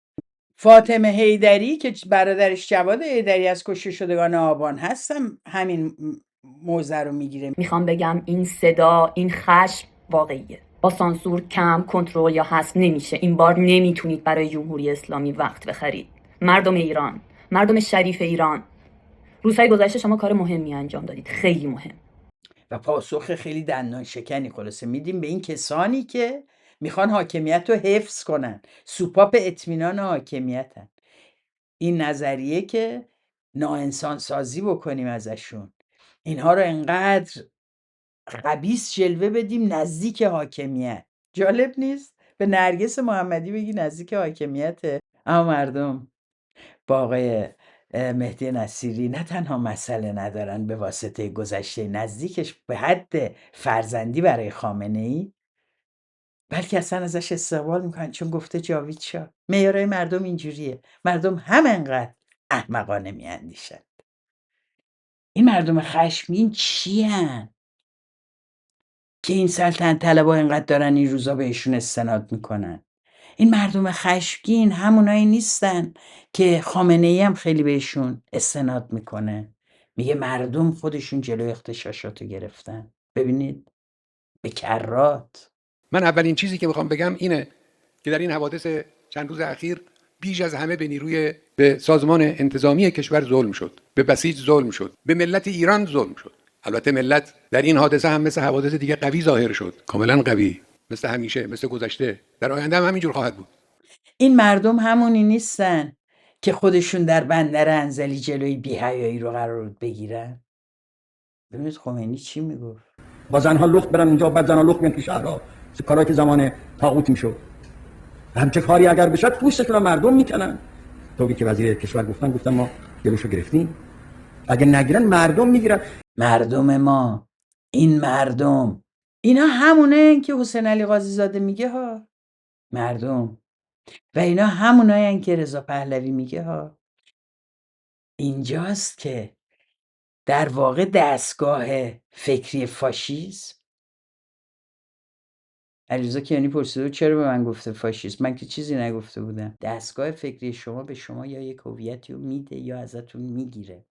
فاطمه حیدری که برادرش جواد حیدری از کشته شدگان آبان هستم، همین موضع رو میگیره. میخوام بگم این صدا، این خشم واقعیه. با سانسور کم، کنترل یا حذف نمیشه. این بار نمیتونید برای جمهوری اسلامی وقت بخرید. مردم ایران، مردم شریف ایران، روزهای گذشته شما کار مهمی انجام دادید، خیلی مهم. و پاسخ خیلی دندان شکنی خلاصه میدیم به این کسانی که میخوان حاکمیت رو حفظ کنن، سوپاپ اطمینان حاکمیتن. این نظریه که ناانسان سازی بکنیم ازشون، اینها رو انقدر خبیث جلوه بدیم نزدیک حاکمیت. جالب نیست به نرگس محمدی بگی نزدیک حاکمیته، اما مردم با آقای مهدی نصیری نه تنها مسئله ندارن به واسطه گذشته نزدیکش به حد فرزندی برای خامنه ای، بلکه اصلا ازش استقبال میکنن، چون گفته جاوید شاه. معیارای مردم اینجوریه. مردم همینقدر احمقانه میاندیشن. این مردم خشمگین چی هن که این سلطنت طلبا اینقدر دارن این روزا بهشون استناد میکنن؟ این مردم خشمگین همونایی نیستن که خامنه ای هم خیلی بهشون استناد میکنه، میگه مردم خودشون جلوی اغتشاشاتو گرفتن. ببینید به کرات. من اولین چیزی که میخوام بگم اینه که در این حوادث چند روز اخیر بیش از همه به سازمان انتظامی کشور ظلم شد، به بسیج ظلم شد، به ملت ایران ظلم شد. البته ملت در این حادثه هم مثل حوادث دیگه قوی ظاهر شد، کاملا قوی، مثل همیشه، مثل گذشته، در آینده هم همینجور خواهد بود. این مردم همونی نیستن که خودشون در بندر انزلی جلوی بی‌حیایی رو قرار بگیرن. ببینید خمینی چی میگفت؟ با زنها لخت برن اونجا، بعد زنها لخت میان تو شهرها، کارهایی که زمان طاغوت میشد. همچه کاری اگر بشه پوستشون رو مردم میکنن. طوری که وزیر کشور گفتن ما جلوشو گرفتیم، اگه نگیرن مردم میگیرن. مردم ما، این مردم، اینا همونه که حسین علی قاضی زاده میگه ها، مردم. و اینا همونایی که رضا پهلوی میگه ها. اینجاست که در واقع دستگاه فکری فاشیسم. علیرضا کیانی پرسید چرا به من گفته فاشیست؟ من که چیزی نگفته بودم. دستگاه فکری شما به شما یا یک هویتی رو میده یا ازتون میگیره.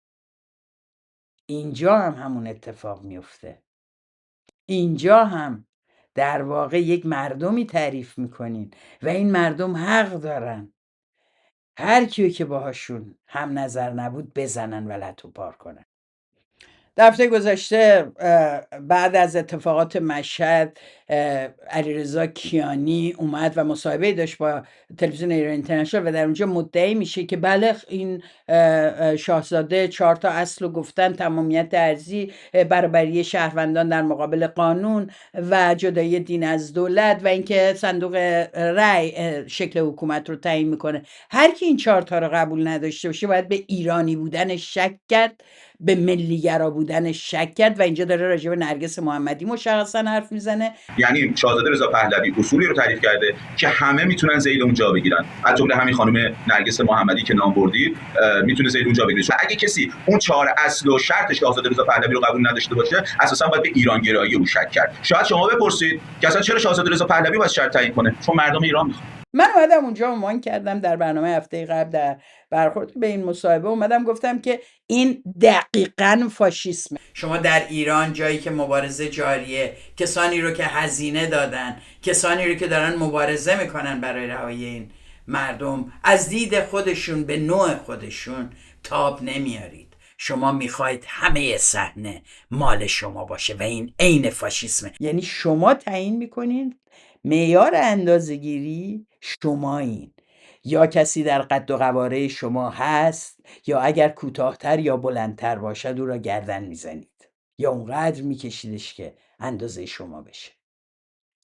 اینجا هم همون اتفاق میفته. اینجا هم در واقع یک مردمی تعریف میکنین و این مردم حق دارن هر کیو که باهاشون هم نظر نبود بزنن و لتو پار کنن. هفته گذشته بعد از اتفاقات مشهد علیرضا کیانی اومد و مصاحبه داشت با تلویزیون ایران اینترنشنال و در اونجا مدعی میشه که بله این شاهزاده 4 تا اصل رو گفتن: تمامیت ارضی، برابری شهروندان در مقابل قانون و جدایی دین از دولت و اینکه صندوق رأی شکل حکومت رو تعیین میکنه. هر کی این 4 تا رو قبول نداشته باشه باید به ایرانی بودنش شک کرد، به ملیگرا بودنش شک کرد و اینجا داره راجع به نرگس محمدی مشخصا حرف میزنه. یعنی شاهزاده رضا پهلوی اصولی رو تعریف کرده که همه میتونن زید اون جا بگیرن، از جمله همین خانم نرگس محمدی که نام بردید میتونه زید اون جا بگیره. اگه کسی اون 4 اصل و شرط شاهزاده رضا پهلوی رو قبول نداشته باشه، اساسا باید به ایران گرایی او شک کرد. شاید شما بپرسید که اصلا چرا شاهزاده رضا پهلوی باید شرط تعیین کنه؟ چون مردم ایران میخوان. من اومدم اونجا عنوان کردم در برنامه هفته قبل در برخورد به این مصاحبه اومدم گفتم که این دقیقاً فاشیسمه. شما در ایران جایی که مبارزه جاریه، کسانی رو که هزینه دادن، کسانی رو که دارن مبارزه میکنن برای رهایی این مردم، از دید خودشون به نوع خودشون تاب نمیارید. شما میخواید همه صحنه مال شما باشه و این عین فاشیسمه. یعنی شما تعیین میکنین معیار اندازه‌گیری شمایین، یا کسی در قد و قواره شما هست یا اگر کوتاه‌تر یا بلندتر باشد او را گردن میزنید یا اونقدر میکشیدش که اندازه شما بشه.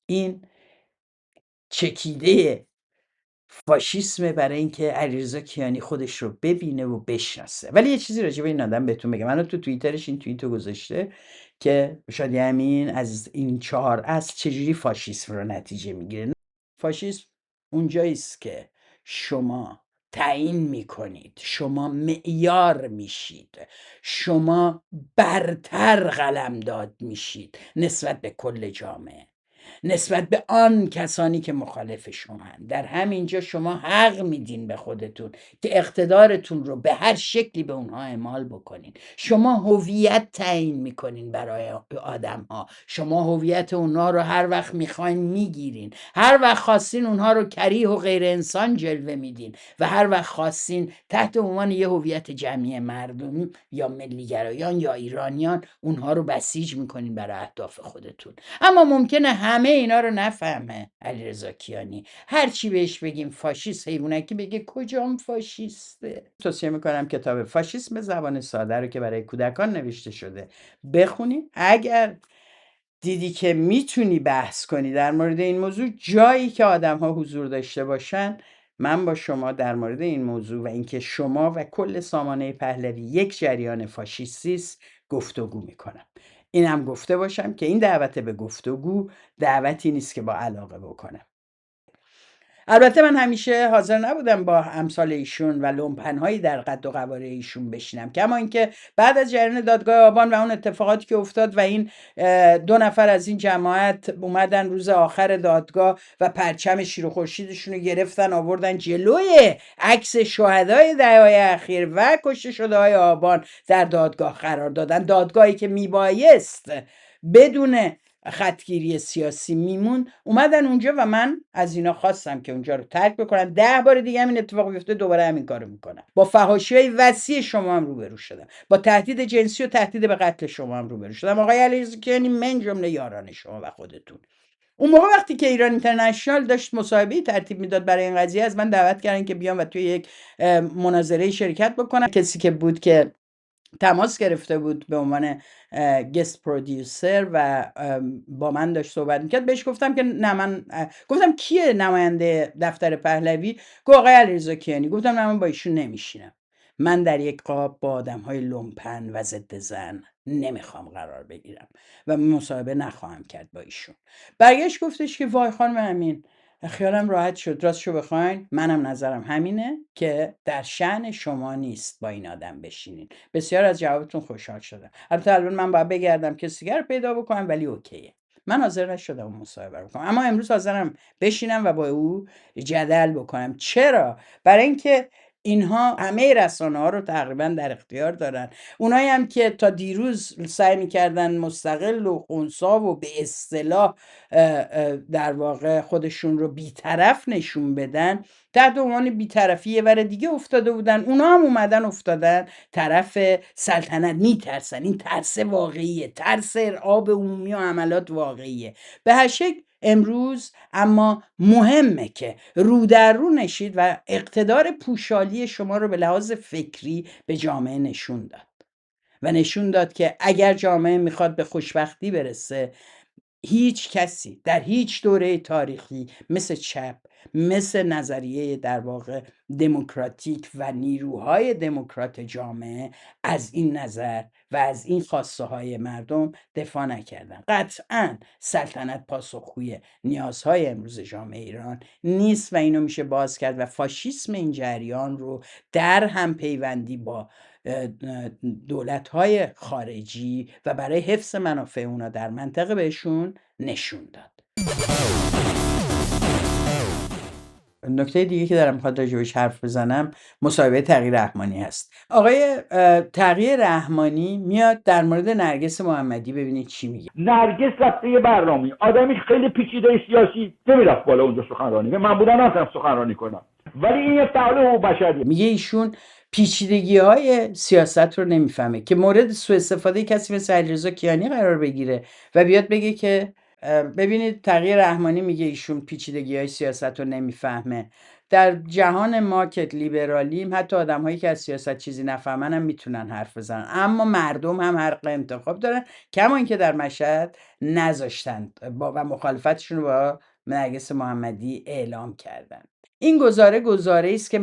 این چکیده فاشیسمه برای اینکه علیرضا کیانی خودش رو ببینه و بشناسه. ولی یه چیزی راجع به این آدم بهتون بگم. منو تو توییترش این توییتو گذاشته که شادی امین از این 4 اصل چجوری فاشیسم رو نتیجه میگیره. فاشیسم اونجاییست که شما تعیین میکنید، شما معیار میشید، شما برتر قلمداد میشید نسبت به کل جامعه، نسبت به آن کسانی که مخالف شما هستند. در همینجا شما حق میدین به خودتون که اقتدارتون رو به هر شکلی به اونها اعمال بکنین. شما هویت تعیین میکنین برای آدم ها. شما هویت اونها رو هر وقت میخواین میگیرین، هر وقت خواستین اونها رو کریه و غیر انسان جلوه میدین و هر وقت خواستین تحت عنوان یه هویت جمعی مردمی یا ملیگرایان یا ایرانیان اونها رو بسیج میکنین برای اهداف خودتون. اما ممکنه همه اینا رو نفهمه علیرضا کیانی. هر چی بهش بگیم فاشیست، حیوانکی بگه کجام فاشیسته. توصیه میکنم کتاب فاشیسم به زبان ساده رو که برای کودکان نوشته شده بخونید. اگر دیدی که میتونی بحث کنی در مورد این موضوع جایی که آدم ها حضور داشته باشن، من با شما در مورد این موضوع و اینکه شما و کل سامانه پهلوی یک جریان فاشیستی است گفتگو میکنم. اینم گفته باشم که این دعوت به گفتگو دعوتی نیست که با علاقه بکنم. البته من همیشه حاضر نبودم با امثال ایشون و لومپن‌هایی در قد و قواره ایشون بشینم، کما اینکه بعد از جریان دادگاه آبان و اون اتفاقاتی که افتاد و این 2 نفر از این جماعت اومدن روز آخر دادگاه و پرچم شیر و خورشیدشون رو گرفتن آوردن جلوی عکس شهدای دهه‌های اخیر و کشته شده‌های آبان در دادگاه قرار دادن. دادگاهی که میبایست بدون خطگیری سیاسی میمون، اومدن اونجا و من از اینا خواستم که اونجا رو ترک بکنن. 10 بار دیگه همین اتفاق بیفته دوباره همین کارو میکنم. با فحاشی‌های وسیع شما هم روبرو شدم، با تهدید جنسی و تهدید به قتل شما هم روبرو شدم. آقای علیرضا کیانی من جمله یاران شما و خودتون. اون موقع وقتی که ایران اینترنشنال داشت مصاحبه ترتیب میداد برای این قضیه، از من دعوت کردن که بیام و توی یک مناظره شرکت بکنم. کسی که بود که تماس گرفته بود به عنوان گست پرودیوسر و با من داشت صحبت میکرد، بهش گفتم که نه، من گفتم کیه نماینده دفتر پهلوی؟ گفت آقای علیرضا کیانی. گفتم نه، من با ایشون نمیشینم. من در یک قاب با آدم‌های لومپن و ضد زن نمیخوام قرار بگیرم و مصاحبه نخواهم کرد با ایشون. برگشت گفتش که وای خانم امین، خیالم راحت شد. راستشو بخواین منم نظرم همینه که در شأن شما نیست با این آدم بشینین. بسیار از جوابتون خوشحال شدم. البته الان من باید بگردم کسی رو پیدا بکنم، ولی اوکیه. من حاضر نشدم اون مصاحبه رو کنم، اما امروز حاضرم بشینم و با او جدل بکنم. چرا؟ برای اینکه اینها همه رسانه ها رو تقریبا در اختیار دارن. اونایی هم که تا دیروز سعی میکردن مستقل و خنثی و به اصطلاح در واقع خودشون رو بیطرف نشون بدن، تحت عنوان بیطرفی یه ور دیگه افتاده بودن. اونا هم اومدن افتادن طرف سلطنت. میترسن. این ترس واقعیه، ترس ارعاب عمومی و حملات واقعیه. به هر شکل امروز اما مهمه که رو در رو نشید و اقتدار پوشالی شما رو به لحاظ فکری به جامعه نشون داد و نشون داد که اگر جامعه میخواد به خوشبختی برسه، هیچ کسی در هیچ دوره تاریخی مثل چپ، مثل نظریه در واقع دموکراتیک و نیروهای دموکرات جامعه از این نظر و از این خواسته های مردم دفاع نکردن. قطعا سلطنت پاسخگوی نیازهای امروز جامعه ایران نیست و اینو میشه باز کرد و فاشیسم این جریان رو در هم پیوندی با دولت‌های خارجی و برای حفظ منافع اونا در منطقه بهشون نشون داد. نکته دیگه که دارم میخواد راجبش حرف بزنم مصاحبه تقی رحمانی هست. آقای تقی رحمانی میاد در مورد نرگس محمدی، ببینید چی میگه. نرگس رفته یه برنامه‌ای، آدمی خیلی پیچیده سیاسی، نمیرفت بالا اونجا سخنرانی، من بودم نمیتونم سخنرانی کنم، ولی این یه فعال حقوق بشریه. میگه ایشون پیچیدگی‌های سیاست رو نمیفهمه که مورد سوء استفاده کسی مثل علیرضا کیانی قرار بگیره و بیاد بگه که ببینید تقی رحمانی میگه ایشون پیچیدگی‌های سیاست رو نمیفهمه. در جهان مارکت لیبرالیم حتی آدم‌هایی که از سیاست چیزی نفهمن هم میتونن حرف بزنن، اما مردم هم حق انتخاب دارن، کما اینکه در مشهد نذاشتن و مخالفتشون رو با نرگس محمدی اعلام کردن. این گزاره است که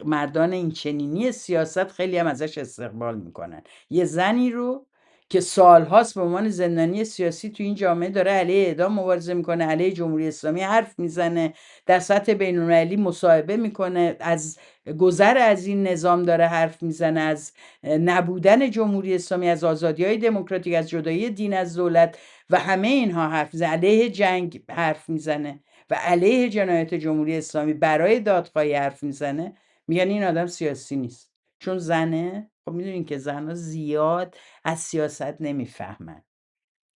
مردان این چنینی سیاست خیلی هم ازش استقبال میکنن. یه زنی رو که سالهاست به عنوان زندانی سیاسی تو این جامعه داره علیه اعدام مبارزه میکنه، علیه جمهوری اسلامی حرف میزنه، در سطح بین‌المللی مصاحبه میکنه، از گذر از این نظام داره حرف میزنه، از نبودن جمهوری اسلامی، از آزادی‌های دموکراتیک، از جدایی دین از دولت و همه اینها حرف میزنه، علیه جنگ حرف میزنه و علیه جنایت جمهوری اسلامی برای دادخواهی حرف میزنه. میگن این آدم سیاسی نیست چون زنه. خب میدونین که زنها زیاد از سیاست نمیفهمن.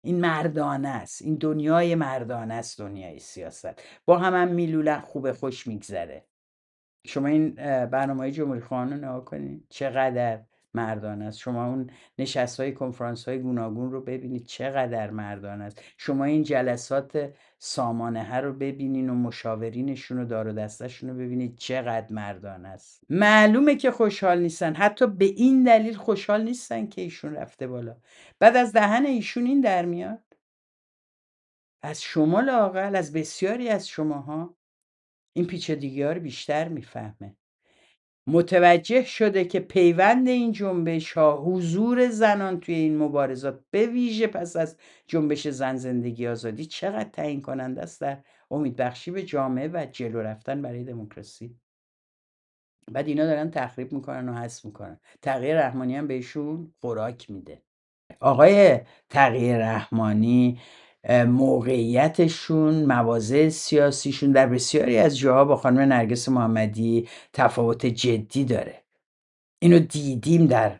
این مردانه است، این دنیای مردانه است، دنیای سیاست. با هم میلولن، خوبه، خوش میگذره. شما این برنامه‌های جمهوری خواهان رو نگاه کنید چقدر مردانه است. شما اون نشست‌های کنفرانس‌های گوناگون رو ببینید چقدر مردانه است. شما این جلسات سامانه رو ببینین و مشاورینشون و دار و دسته‌شون رو ببینید چقدر مردانه است. معلومه که خوشحال نیستن، حتی به این دلیل خوشحال نیستن که ایشون رفته بالا. بعد از دهن ایشون این در میاد، از شما لااقل، از بسیاری از شماها این پیچیدگی‌ها رو بیشتر میفهمه. متوجه شده که پیوند این جنبش ها، حضور زنان توی این مبارزات، به ویژه پس از جنبش زن زندگی آزادی، چقدر تعیین کننده است در امیدبخشی به جامعه و جلو رفتن برای دموکراسی. بعد اینا دارن تخریب میکنن و حذف میکنن. تقی رحمانی هم بهشون خوراک میده. آقای تقی رحمانی موقعیتشون، مواضع سیاسیشون در بسیاری از جاها با خانم نرگس محمدی تفاوت جدی داره. اینو دیدیم در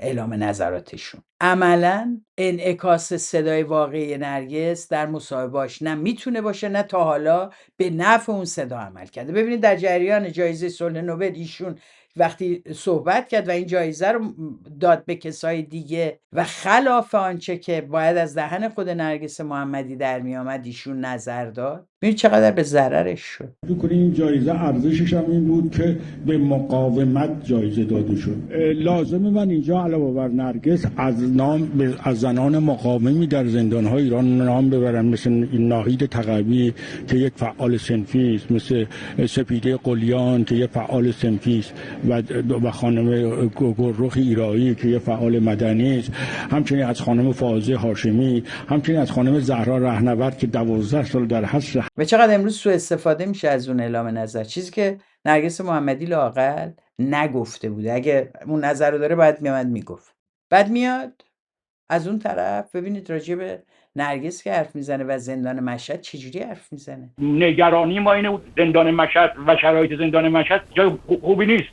اعلام نظراتشون. عملاً انعکاس صدای واقعی نرگس در مصاحبهاش نه میتونه باشه، نه تا حالا به نفع اون صدا عمل کرده. ببینید در جریان جایزه صلح نوبل ایشون وقتی صحبت کرد و این جایزه رو داد به کسای دیگه و خلاف آنچه که باید از دهن خود نرگس محمدی در می آمد ایشون نظر داد، ببینید چقدر به ضررش شد. این جایزه ارزشش هم این بود که به مقاومت جایزه داده شد. لازمه من اینجا علاوه بر نرگس از از زنان مقاومی در زندان‌های ایران نام ببرن، مثل ناهید تقوی که یک فعال صنفی است، مثل سپیده قلیان که یک فعال صنفی است و خانم گلرخ ایرایی که یک فعال مدنی است، همچنین از خانم فائزه هاشمی، همچنین از خانم زهرا رهنورد که 12 سال در حبس. و چقدر امروز سوء استفاده میشه از اون اعلام نظر، چیزی که نرگس محمدی لااقل نگفته بوده. اگه اون نظر رو داره باید میامد میگفت. بعد میاد از اون طرف ببینید راجع به نرگس که حرف میزنه و زندان مشهد چجوری حرف میزنه. نگرانی ما اینه زندان مشهد و شرایط زندان مشهد جای خوبی نیست.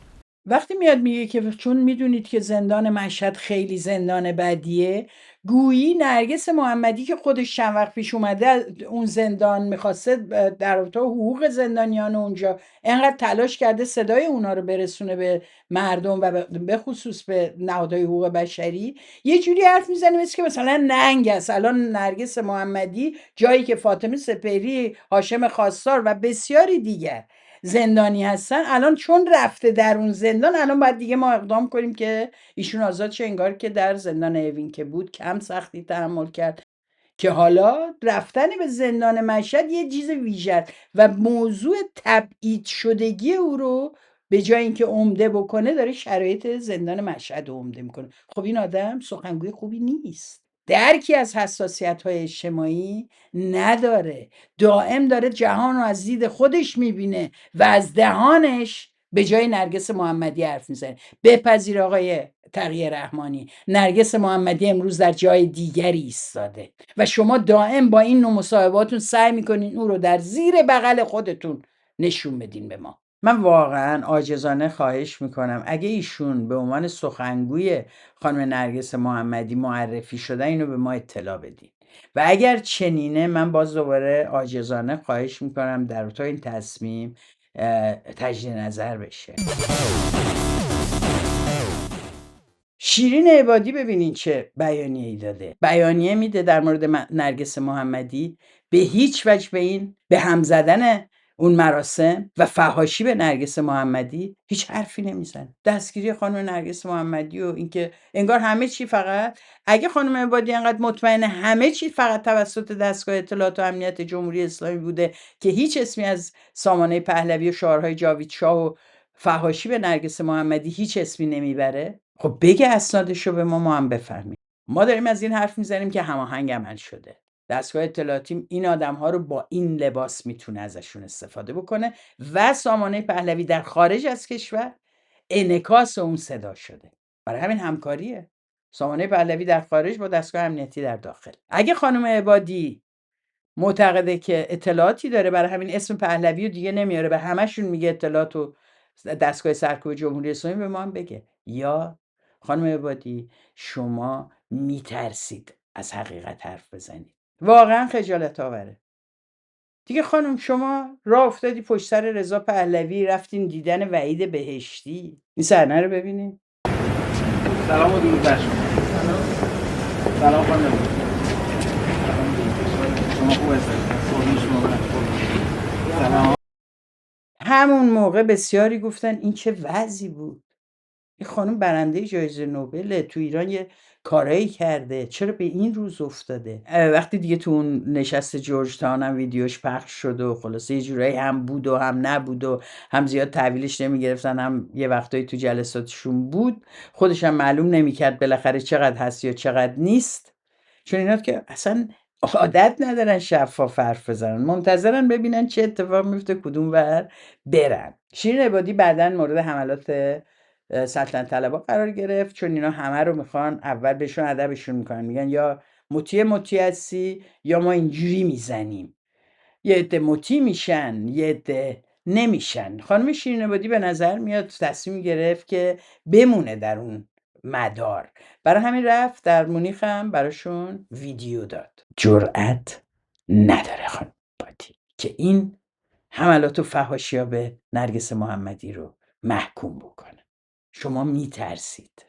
وقتی میاد میگه که چون میدونید که زندان مشهد خیلی زندان بدیه، گویی نرگس محمدی که خودش چند وقت پیش اومده اون زندان میخواسته در رابطه با حقوق زندانیان اونجا انقدر تلاش کرده صدای اونا رو برسونه به مردم و به خصوص به نهادهای حقوق بشری، یه جوری حرف میزنه مثل که مثلا ننگ است. الان نرگس محمدی جایی که فاطمه سپهری، هاشم خواستار و بسیاری دیگر زندانی هستن، الان چون رفته در اون زندان، الان باید دیگه ما اقدام کنیم که ایشون آزاد شه. انگار که در زندان اوین که بود کم سختی تحمل کرد، که حالا رفتن به زندان مشهد یه چیز ویژه و موضوع تبعید شدگی او رو به جای اینکه عمده بکنه داره شرایط زندان مشهد رو عمده میکنه. خب این آدم سخنگوی خوبی نیست، درکی از حساسیت‌های اجتماعی نداره، دائم داره جهان رو از دید خودش میبینه و از دهانش به جای نرگس محمدی حرف میزنه. بپذیر آقای تقی رحمانی، نرگس محمدی امروز در جای دیگری ایستاده و شما دائم با این نوع مصاحباتون سعی میکنین او رو در زیر بغل خودتون نشون بدین به ما. من واقعا عاجزانه خواهش میکنم اگه ایشون به عنوان سخنگوی خانم نرگس محمدی معرفی شده اینو به ما اطلاع بدین و اگر چنینه من باز دوباره عاجزانه خواهش میکنم در تو این تصمیم تجدید نظر بشه. شیرین عبادی ببینین چه بیانیه‌ای داده. بیانیه میده در مورد نرگس محمدی، به هیچ وجه به هم زدن اون مراسم و فحاشی به نرگس محمدی هیچ حرفی نمیزنه. دستگیری خانم نرگس محمدی و اینکه انگار همه چی فقط، اگه خانم عبادی انقدر مطمئنه همه چی فقط توسط دستگاه اطلاعات و امنیت جمهوری اسلامی بوده که هیچ اسمی از سامانه پهلوی و شعارهای جاوید شاه و فحاشی به نرگس محمدی هیچ اسمی نمیبره، خب بگه اسنادشو به ما هم بفهمیم. ما داریم از این حرف میزنیم که هماهنگ عمل شده. دستگاه اطلاعاتی این آدم‌ها رو با این لباس میتونه ازشون استفاده بکنه و سامانه پهلوی در خارج از کشور انعکاس اون صدا شده. برای همین همکاریه سامانه پهلوی در خارج با دستگاه امنیتی در داخل. اگه خانم عبادی معتقده که اطلاعاتی داره، برای همین اسم پهلوی رو دیگه نمیاره، به همشون میگه اطلاعات و دستگاه سرکوب جمهوری اسلامی، به ما هم بگه. یا خانم عبادی شما میترسید از حقیقت حرف بزنید، واقعا خجالت آوره دیگه. خانم شما راه افتادی پشت سر رضا پهلوی، رفتین دیدن وحید بهشتی. این صحنه رو ببینید. سلام و درود بر شما. سلام خانم. شما خوب هستید؟ سلام. همون موقع بسیاری گفتن این چه وضعی بود، این خانم برنده جایزه نوبل، تو ایران یه کارایی کرده، چرا به این روز افتاده؟ وقتی دیگه تو اون نشست جورج تاون هم ویدیوش پخش شد و خلاصه یه جورایی هم بود و هم نبود و هم زیاد تحویلش نمیگرفتن، هم یه وقتایی تو جلساتشون بود، خودش هم معلوم نمیکرد بالاخره چقدر هست یا چقدر نیست، چون اینا که اصلا عادت ندارن شفاف حرف بزنن، منتظرن ببینن چه اتفاق میفته کدوم ور برن. شیرین عبادی بعداً مورد حملات سلطنت طلبها قرار گرفت، چون اینا همه رو میخوان اول بهشون ادبشون میکنن، میگن یا مطیع هستی یا ما اینجوری میزنیم. یه عده مطیع میشن، یه عده نمیشن. خانم شیرین عبادی به نظر میاد تصمیم گرفت که بمونه در اون مدار، برای همین رفت در مونیخ هم براشون ویدیو داد. جرأت نداره خانم عبادی که این حملات و فحاشی‌ها به نرگس محمدی رو محکوم بکنه. شما میترسید.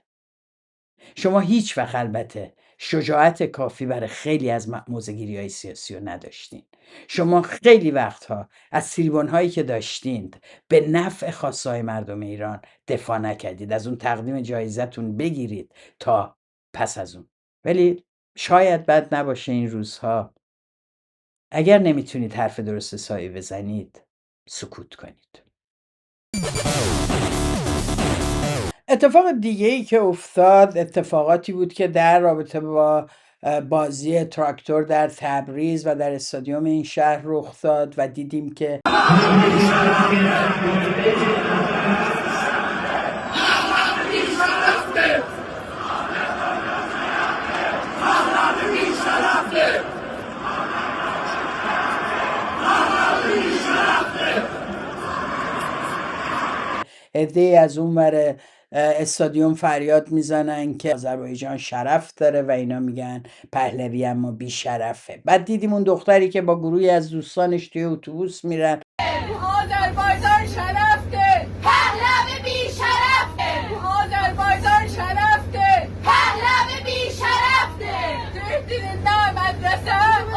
شما هیچ وقت البته شجاعت کافی برای خیلی از موضع‌گیری‌های سیاسی رو نداشتین. شما خیلی وقتها از تریبون‌هایی که داشتین به نفع خاصای مردم ایران دفاع نکردید. از اون تقدیم جایزتون بگیرید تا پس از اون ولی شاید بد نباشه این روزها اگر نمیتونید حرف درست حسابی بزنید سکوت کنید. اتفاق دیگه ای که افتاد اتفاقاتی بود که در رابطه با بازی تراکتور در تبریز و در استادیوم این شهر رخ داد و دیدیم که عده‌ای از اون ور استادیوم فریاد میزنن که آذربایجان شرف داره و اینا میگن پهلوی اما بی شرفه. بعد دیدیم اون دختری که با گروهی از دوستانش توی اتوبوس میرن آذربایجان شرفته، پهلوی بی شرفته، آذربایجان شرفته، پهلوی بی شرفته. Türk dilinden medrese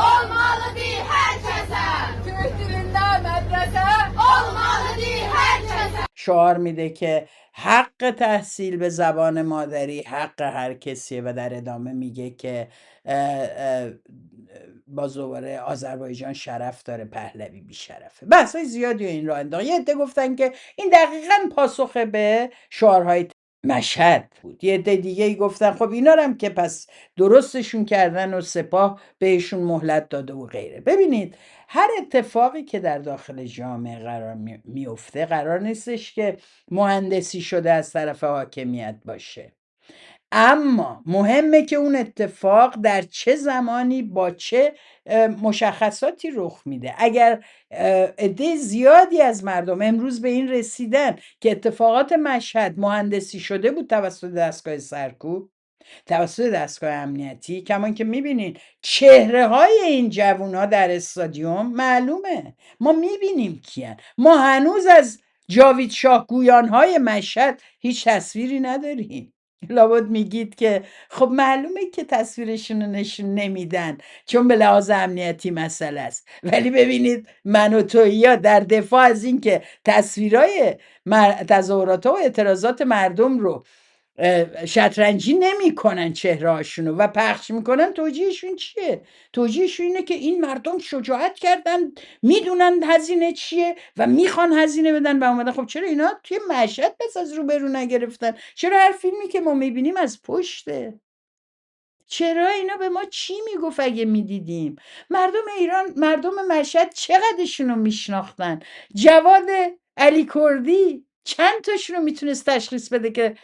olmalı değil herkese. Türk dilinden medrese olmalı değil herkese. شعار میده که حق تحصیل به زبان مادری حق هر کسیه و در ادامه میگه که باز دوباره آذربایجان شرف داره پهلوی بی شرفه. بحثای زیادی این راه انداخت. یه عده گفتن که این دقیقاً پاسخ به شعارهای مشهد بود. یه عده دیگه گفتن خب اینا رو هم که پس درستشون کردن و سپاه بهشون مهلت داده و غیره. ببینید هر اتفاقی که در داخل جامعه قرار میفته قرار نیستش که مهندسی شده از طرف حاکمیت باشه، اما مهمه که اون اتفاق در چه زمانی با چه مشخصاتی رخ میده. اگر عده زیادی از مردم امروز به این رسیدن که اتفاقات مشهد مهندسی شده بود توسط دستگاه سرکوب، توسط دستگاه امنیتی، کمان که میبینین چهره های این جوون ها در استادیوم معلومه، ما میبینیم کیان. ما هنوز از جاوید شاه گویان های مشهد هیچ تصویری نداریم. لابد میگید که خب معلومه که تصویرشون رو نشون نمیدن چون به لحاظ امنیتی مسئله است. ولی ببینید من و توییا در دفاع از این که تصویرهای تظاهرات و اعتراضات مردم رو شطرنجی نمی کنن چهره هاشونو و پخش میکنن، توجیهشون چیه؟ توجیهشون اینه که این مردم شجاعت کردن، میدونن هزینه چیه و میخوان هزینه بدن و اومدن. خب چرا اینا توی مشهد پس از روبرو نگرفتن؟ چرا هر فیلمی که ما میبینیم از پشته؟ چرا اینا به ما چی میگفت اگه میدیدیم؟ مردم ایران، مردم مشهد چقدرشون رو میشناختن؟ جواد علی کردی چند تاشون رو میتونست تشخیص بده که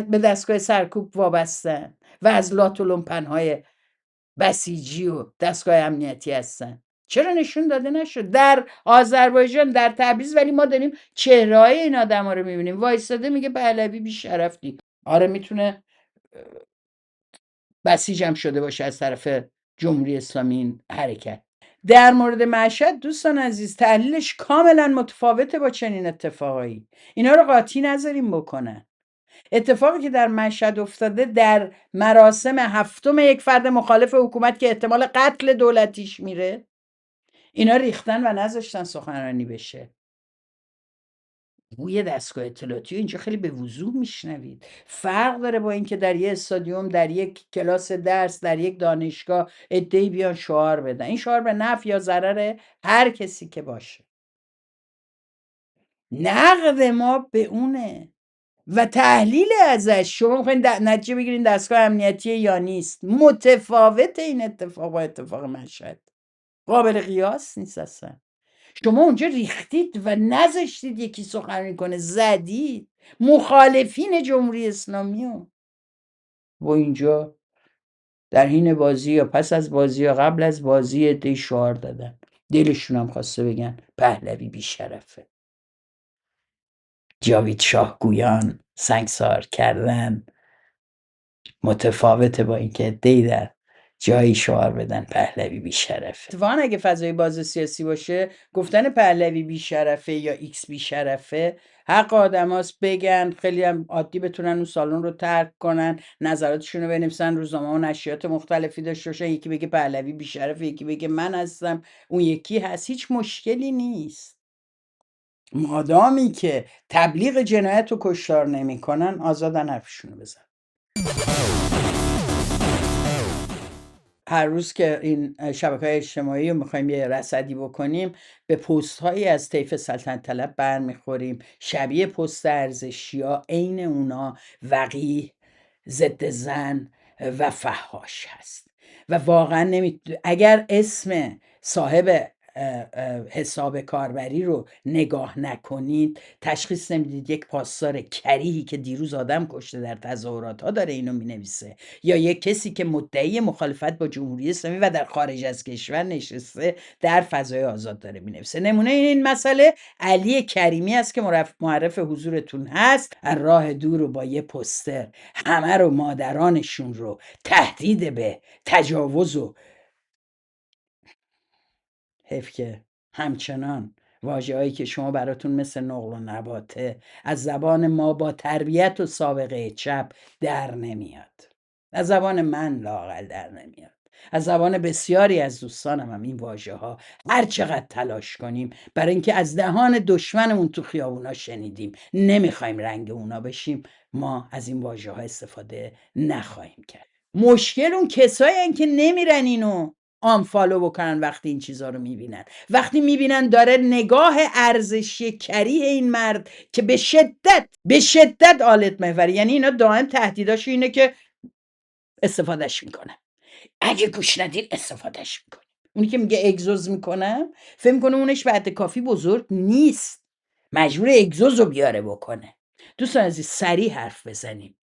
به دستگاه سرکوب وابستن و از لات و لومپنهای بسیجی و دستگاه امنیتی هستن؟ چرا نشون داده نشد در آذربایجان، در تبریز؟ ولی ما داریم چهره های این آدم ها رو میبینیم. وایستاده میگه پهلوی بی شرفتی. آره میتونه بسیج هم شده باشه از طرف جمهوری اسلامی این حرکت. در مورد مشهد دوستان عزیز تحلیلش کاملا متفاوته با چنین اتفاقایی. اینا رو قاطی نذاریم بکنن. اتفاقی که در مشهد افتاده در مراسم هفتم یک فرد مخالف حکومت که احتمال قتل دولتیش میره، اینا ریختن و نذاشتن سخنرانی بشه. بوی دستگاه اطلاعاتی اینجا خیلی به وضوح میشنوید. فرق داره با اینکه در یه استادیوم، در یک کلاس درس، در یک دانشگاه عده‌ای بیان شعار بدن. این شعار به نفع یا ضرر هر کسی که باشه. نقد ما به اونه و تحلیل ازش شما میخواین نتیجه بگیرین دستگاه امنیتی یا نیست. متفاوت این اتفاق با اتفاق مشهد، قابل قیاس نیست اصلا. شما اونجا ریختید و نذاشتید یکی سخنرانی کنه، زدید مخالفین جمهوری اسلامی و اینجا در حین بازی یا پس از بازی یا قبل از بازی عده‌ای شعار دادن، دلشون هم خواسته بگن پهلوی بی شرفه. جاوید شاه گویان سنگسار کردن متفاوته با اینکه عده‌ای در جایی شعار بدن پهلوی بی شرفه. اتفاقا اگه فضای باز سیاسی باشه گفتن پهلوی بی شرفه یا ایکس بی شرفه حق آدماست بگن، خیلی هم عادی بتونن اون سالن رو ترک کنن، نظراتشون رو بنویسن، روزنامه و نشریات مختلفی داشته باشن، یکی بگه پهلوی بی شرفه، یکی بگه من هستم، اون یکی هست. هیچ مشکلی نیست مادامی که تبلیغ جنایت و کشتار نمیکنن، آزادن حرفشون رو بزن. هر روز که این شبکه‌های اجتماعی رو میخوایم یه رصدی بکنیم به پست هایی از طیف سلطنت طلب برمیخوریم، شبیه پست ارزشی‌ها، عین اونا وقیح، ضد زن و فحاش هست و واقعا اگر اسم صاحب حساب کاربری رو نگاه نکنید تشخیص نمیدید یک پاسدار کریهی که دیروز آدم کشته در تظاهرات ها داره اینو مینویسه یا یک کسی که مدعی مخالفت با جمهوری اسلامی و در خارج از کشور نشسته در فضای آزاد داره مینویسه. نمونه این مسئله علی کریمی است که معرف حضورتون هست، از راه دور و با یه پوستر همه رو، مادرانشون رو تهدید به تجاوز و حیف که همچنان واژه‌هایی که شما براتون مثل نقل و نباته از زبان ما با تربیت و سابقه چپ در نمیاد، از زبان من لااقل در نمیاد، از زبان بسیاری از دوستانم هم این واژه‌ها هر چقدر تلاش کنیم برای اینکه از دهان دشمنمون تو خیابونا شنیدیم نمیخوایم رنگ اونا بشیم، ما از این واژه‌ها استفاده نخواهیم کرد. مشکل اون کسایی هستن که نمیرن اینو آنفالو بکنن وقتی این چیزها رو میبینن، وقتی میبینن داره نگاه ارزشی کریه این مرد که به شدت آلت محوری، یعنی اینا دائم تهدیداش اینه که استفادهش میکنن، اگه گوش ندید استفادهش میکنن. اونی که میگه اگزوز میکنم فکر میکنه اونش بعد کافی بزرگ نیست، مجبور اگزوز رو بیاره بکنه. دوستان عزیز سریع حرف بزنیم.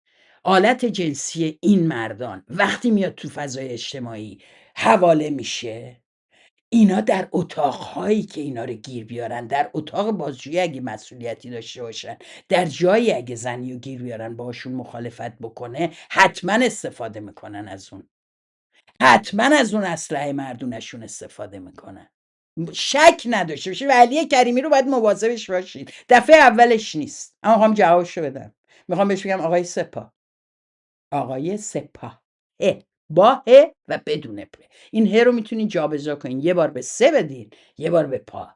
آلت جنسی این مردان وقتی میاد تو فضای اجتماعی حواله میشه، اینا در اتاقهایی که اینا رو گیر بیارن، در اتاق بازجویی اگه مسئولیتی داشته باشن، در جایی اگه زنی رو گیر بیارن باشون مخالفت بکنه، حتما استفاده میکنن از اون، حتما از اون اسلحه مردونشون استفاده میکنن، شک نداشته باشید. و علی کریمی رو باید مواظبش باشید، دفعه اولش نیست. اما میخوام جوابشو بدم، میخوام بهش بگم آقای سپاه با ه و بدون پ. این ه رو میتونین جابجا کنین، یه بار به سه بدین یه بار به پا.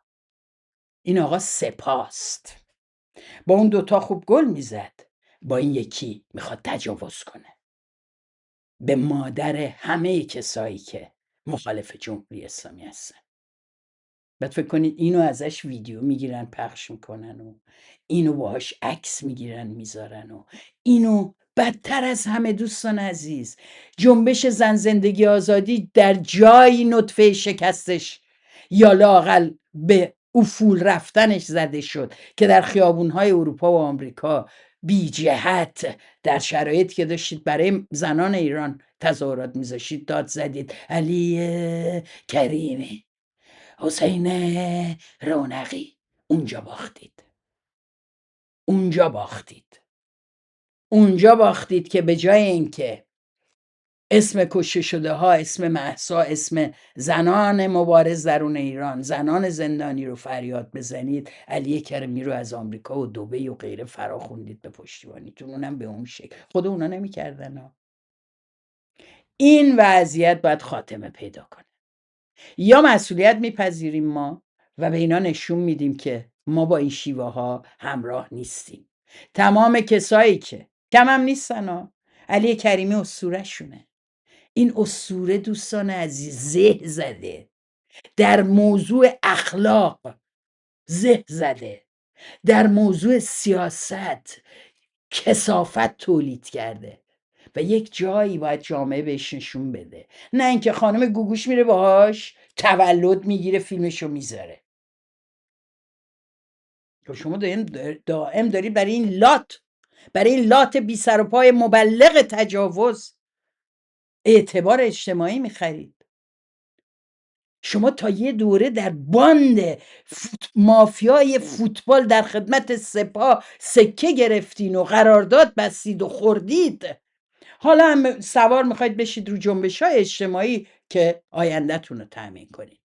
این آقا سپاست، با اون دوتا خوب گل میزد، با این یکی میخواد تجاوز کنه به مادر همه کسایی که مخالف جمهوری اسلامی هستن. بعد فکر کنید اینو ازش ویدیو میگیرن پخش میکنن و اینو باهاش عکس میگیرن میذارن و اینو بدتر از همه دوستان عزیز، جنبش زن زندگی آزادی در جایی نطفه شکستش یا لااقل به افول رفتنش زده شد که در خیابونهای اروپا و آمریکا بی جهت در شرایطی که داشتید برای زنان ایران تظاهرات میذاشید داد زدید علی کریمی، حسین رونقی. اونجا باختید که به جای اینکه اسم کشته شده ها، اسم مهسا، اسم زنان مبارز درون ایران، زنان زندانی رو فریاد بزنید، علی کریمی رو از آمریکا و دبی و غیره فرا خوندید به پشتیبانیتون، اونم به اون شکل. خود اونا نمی‌کردن ها. این وضعیت باید خاتمه پیدا کنه. یا مسئولیت میپذیریم ما و به اینا نشون میدیم که ما با این شیوه ها همراه نیستیم. تمام کسایی که کم هم نیستن ها، علی کریمی اسطوره شونه. این اسطوره دوستان عزیز زه زده در موضوع اخلاق، زه زده در موضوع سیاست، کثافت تولید کرده و یک جایی باید جامعه بهش نشون بده، نه اینکه خانم گوگوش میره باهاش تولد میگیره فیلمشو میذاره. شما دائم دارید برای این لات بی سر و پای مبلغ تجاوز اعتبار اجتماعی میخرید. شما تا یه دوره در باند مافیای فوتبال در خدمت سپاه سکه گرفتین و قرارداد بستید و خوردید، حالا هم سوار میخواید بشید رو جنبش‌های اجتماعی که آینده‌تون رو تأمین کنید.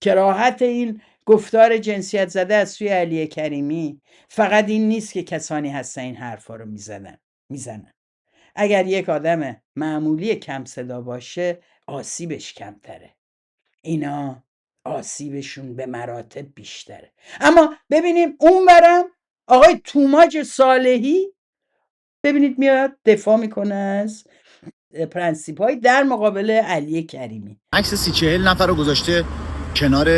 کراهت این گفتار جنسیت زده از سوی علی کریمی فقط این نیست که کسانی هستن این حرفا رو میزنن. اگر یک آدم معمولی کم صدا باشه آسیبش کمتره، اینا آسیبشون به مراتب بیشتره. اما ببینیم اون برم آقای توماج صالحی، ببینید میاد دفاع میکنه از پرنسیپ‌های در مقابل علی کریمی. عکس 30-40 نفر رو گذاشته کنار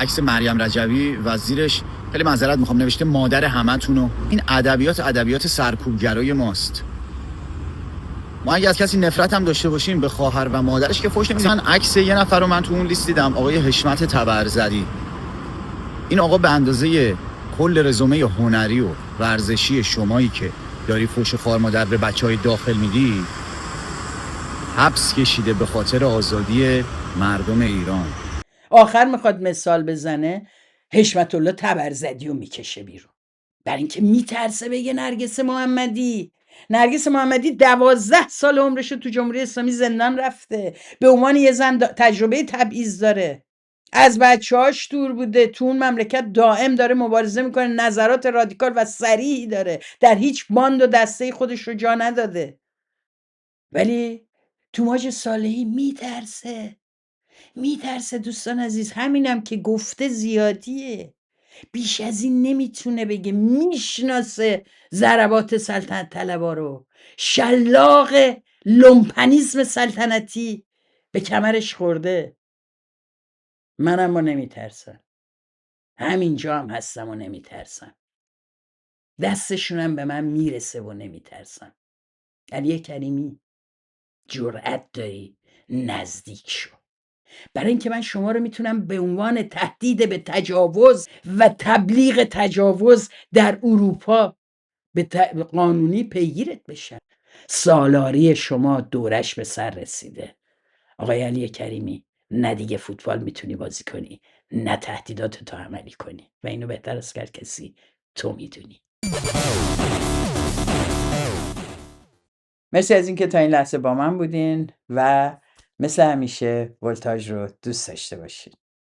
عکس مریم رجوی و زیرش خیلی معذرت میخوام نوشته مادر همتونو. این ادبیات سرکوبگرای ماست. ما اگه از کسی نفرت هم داشته باشیم به خواهر و مادرش که فوش نمیدیم. من عکس یه نفر رو من تو اون لیست دیدم، آقای حشمت تبرزدی. این آقا به اندازه کل رزومه هنری و ورزشی شمایی که داری فوش خوار مادر به بچهای داخل میدی حبس کشیده به خاطر آزادی مردم ایران. آخر میخواد مثال بزنه، حشمت الله تبرزدی رو میکشه بیرون، برای اینکه میترسه بگه نرگس محمدی. نرگس محمدی 12 سال عمرش تو جمهوری اسلامی زندان رفته، به عنوان یه زن تجربه تبعیض داره، از بچه‌هاش دور بوده، تو اون مملکت دائم داره مبارزه میکنه، نظرات رادیکال و صریحی داره، در هیچ باند و دسته خودش رو جا نداده، ولی توماج صالحی میترسه دوستان عزیز. همینم که گفته زیادیه، بیش از این نمیتونه بگه. میشناسه ضربات سلطنت طلبا رو، شلاق لومپنیسم سلطنتی به کمرش خورده. من اما نمیترسم، همینجا هم هستم و نمیترسم، دستشونم به من میرسه و نمیترسم. علی کریمی جرأت داری نزدیک شو، برای اینکه من شما رو میتونم به عنوان تهدید به تجاوز و تبلیغ تجاوز در اروپا به قانونی پیگیرت بشم. سالاری شما دورش به سر رسیده آقای علی کریمی، نه دیگه فوتبال میتونی بازی کنی، نه تهدیدات تو عملی کنی و اینو بهتر از هر کسی تو میدونی. مرسی از اینکه تا این لحظه با من بودین و مثل همیشه ولتاژ رو دوست داشته باشید.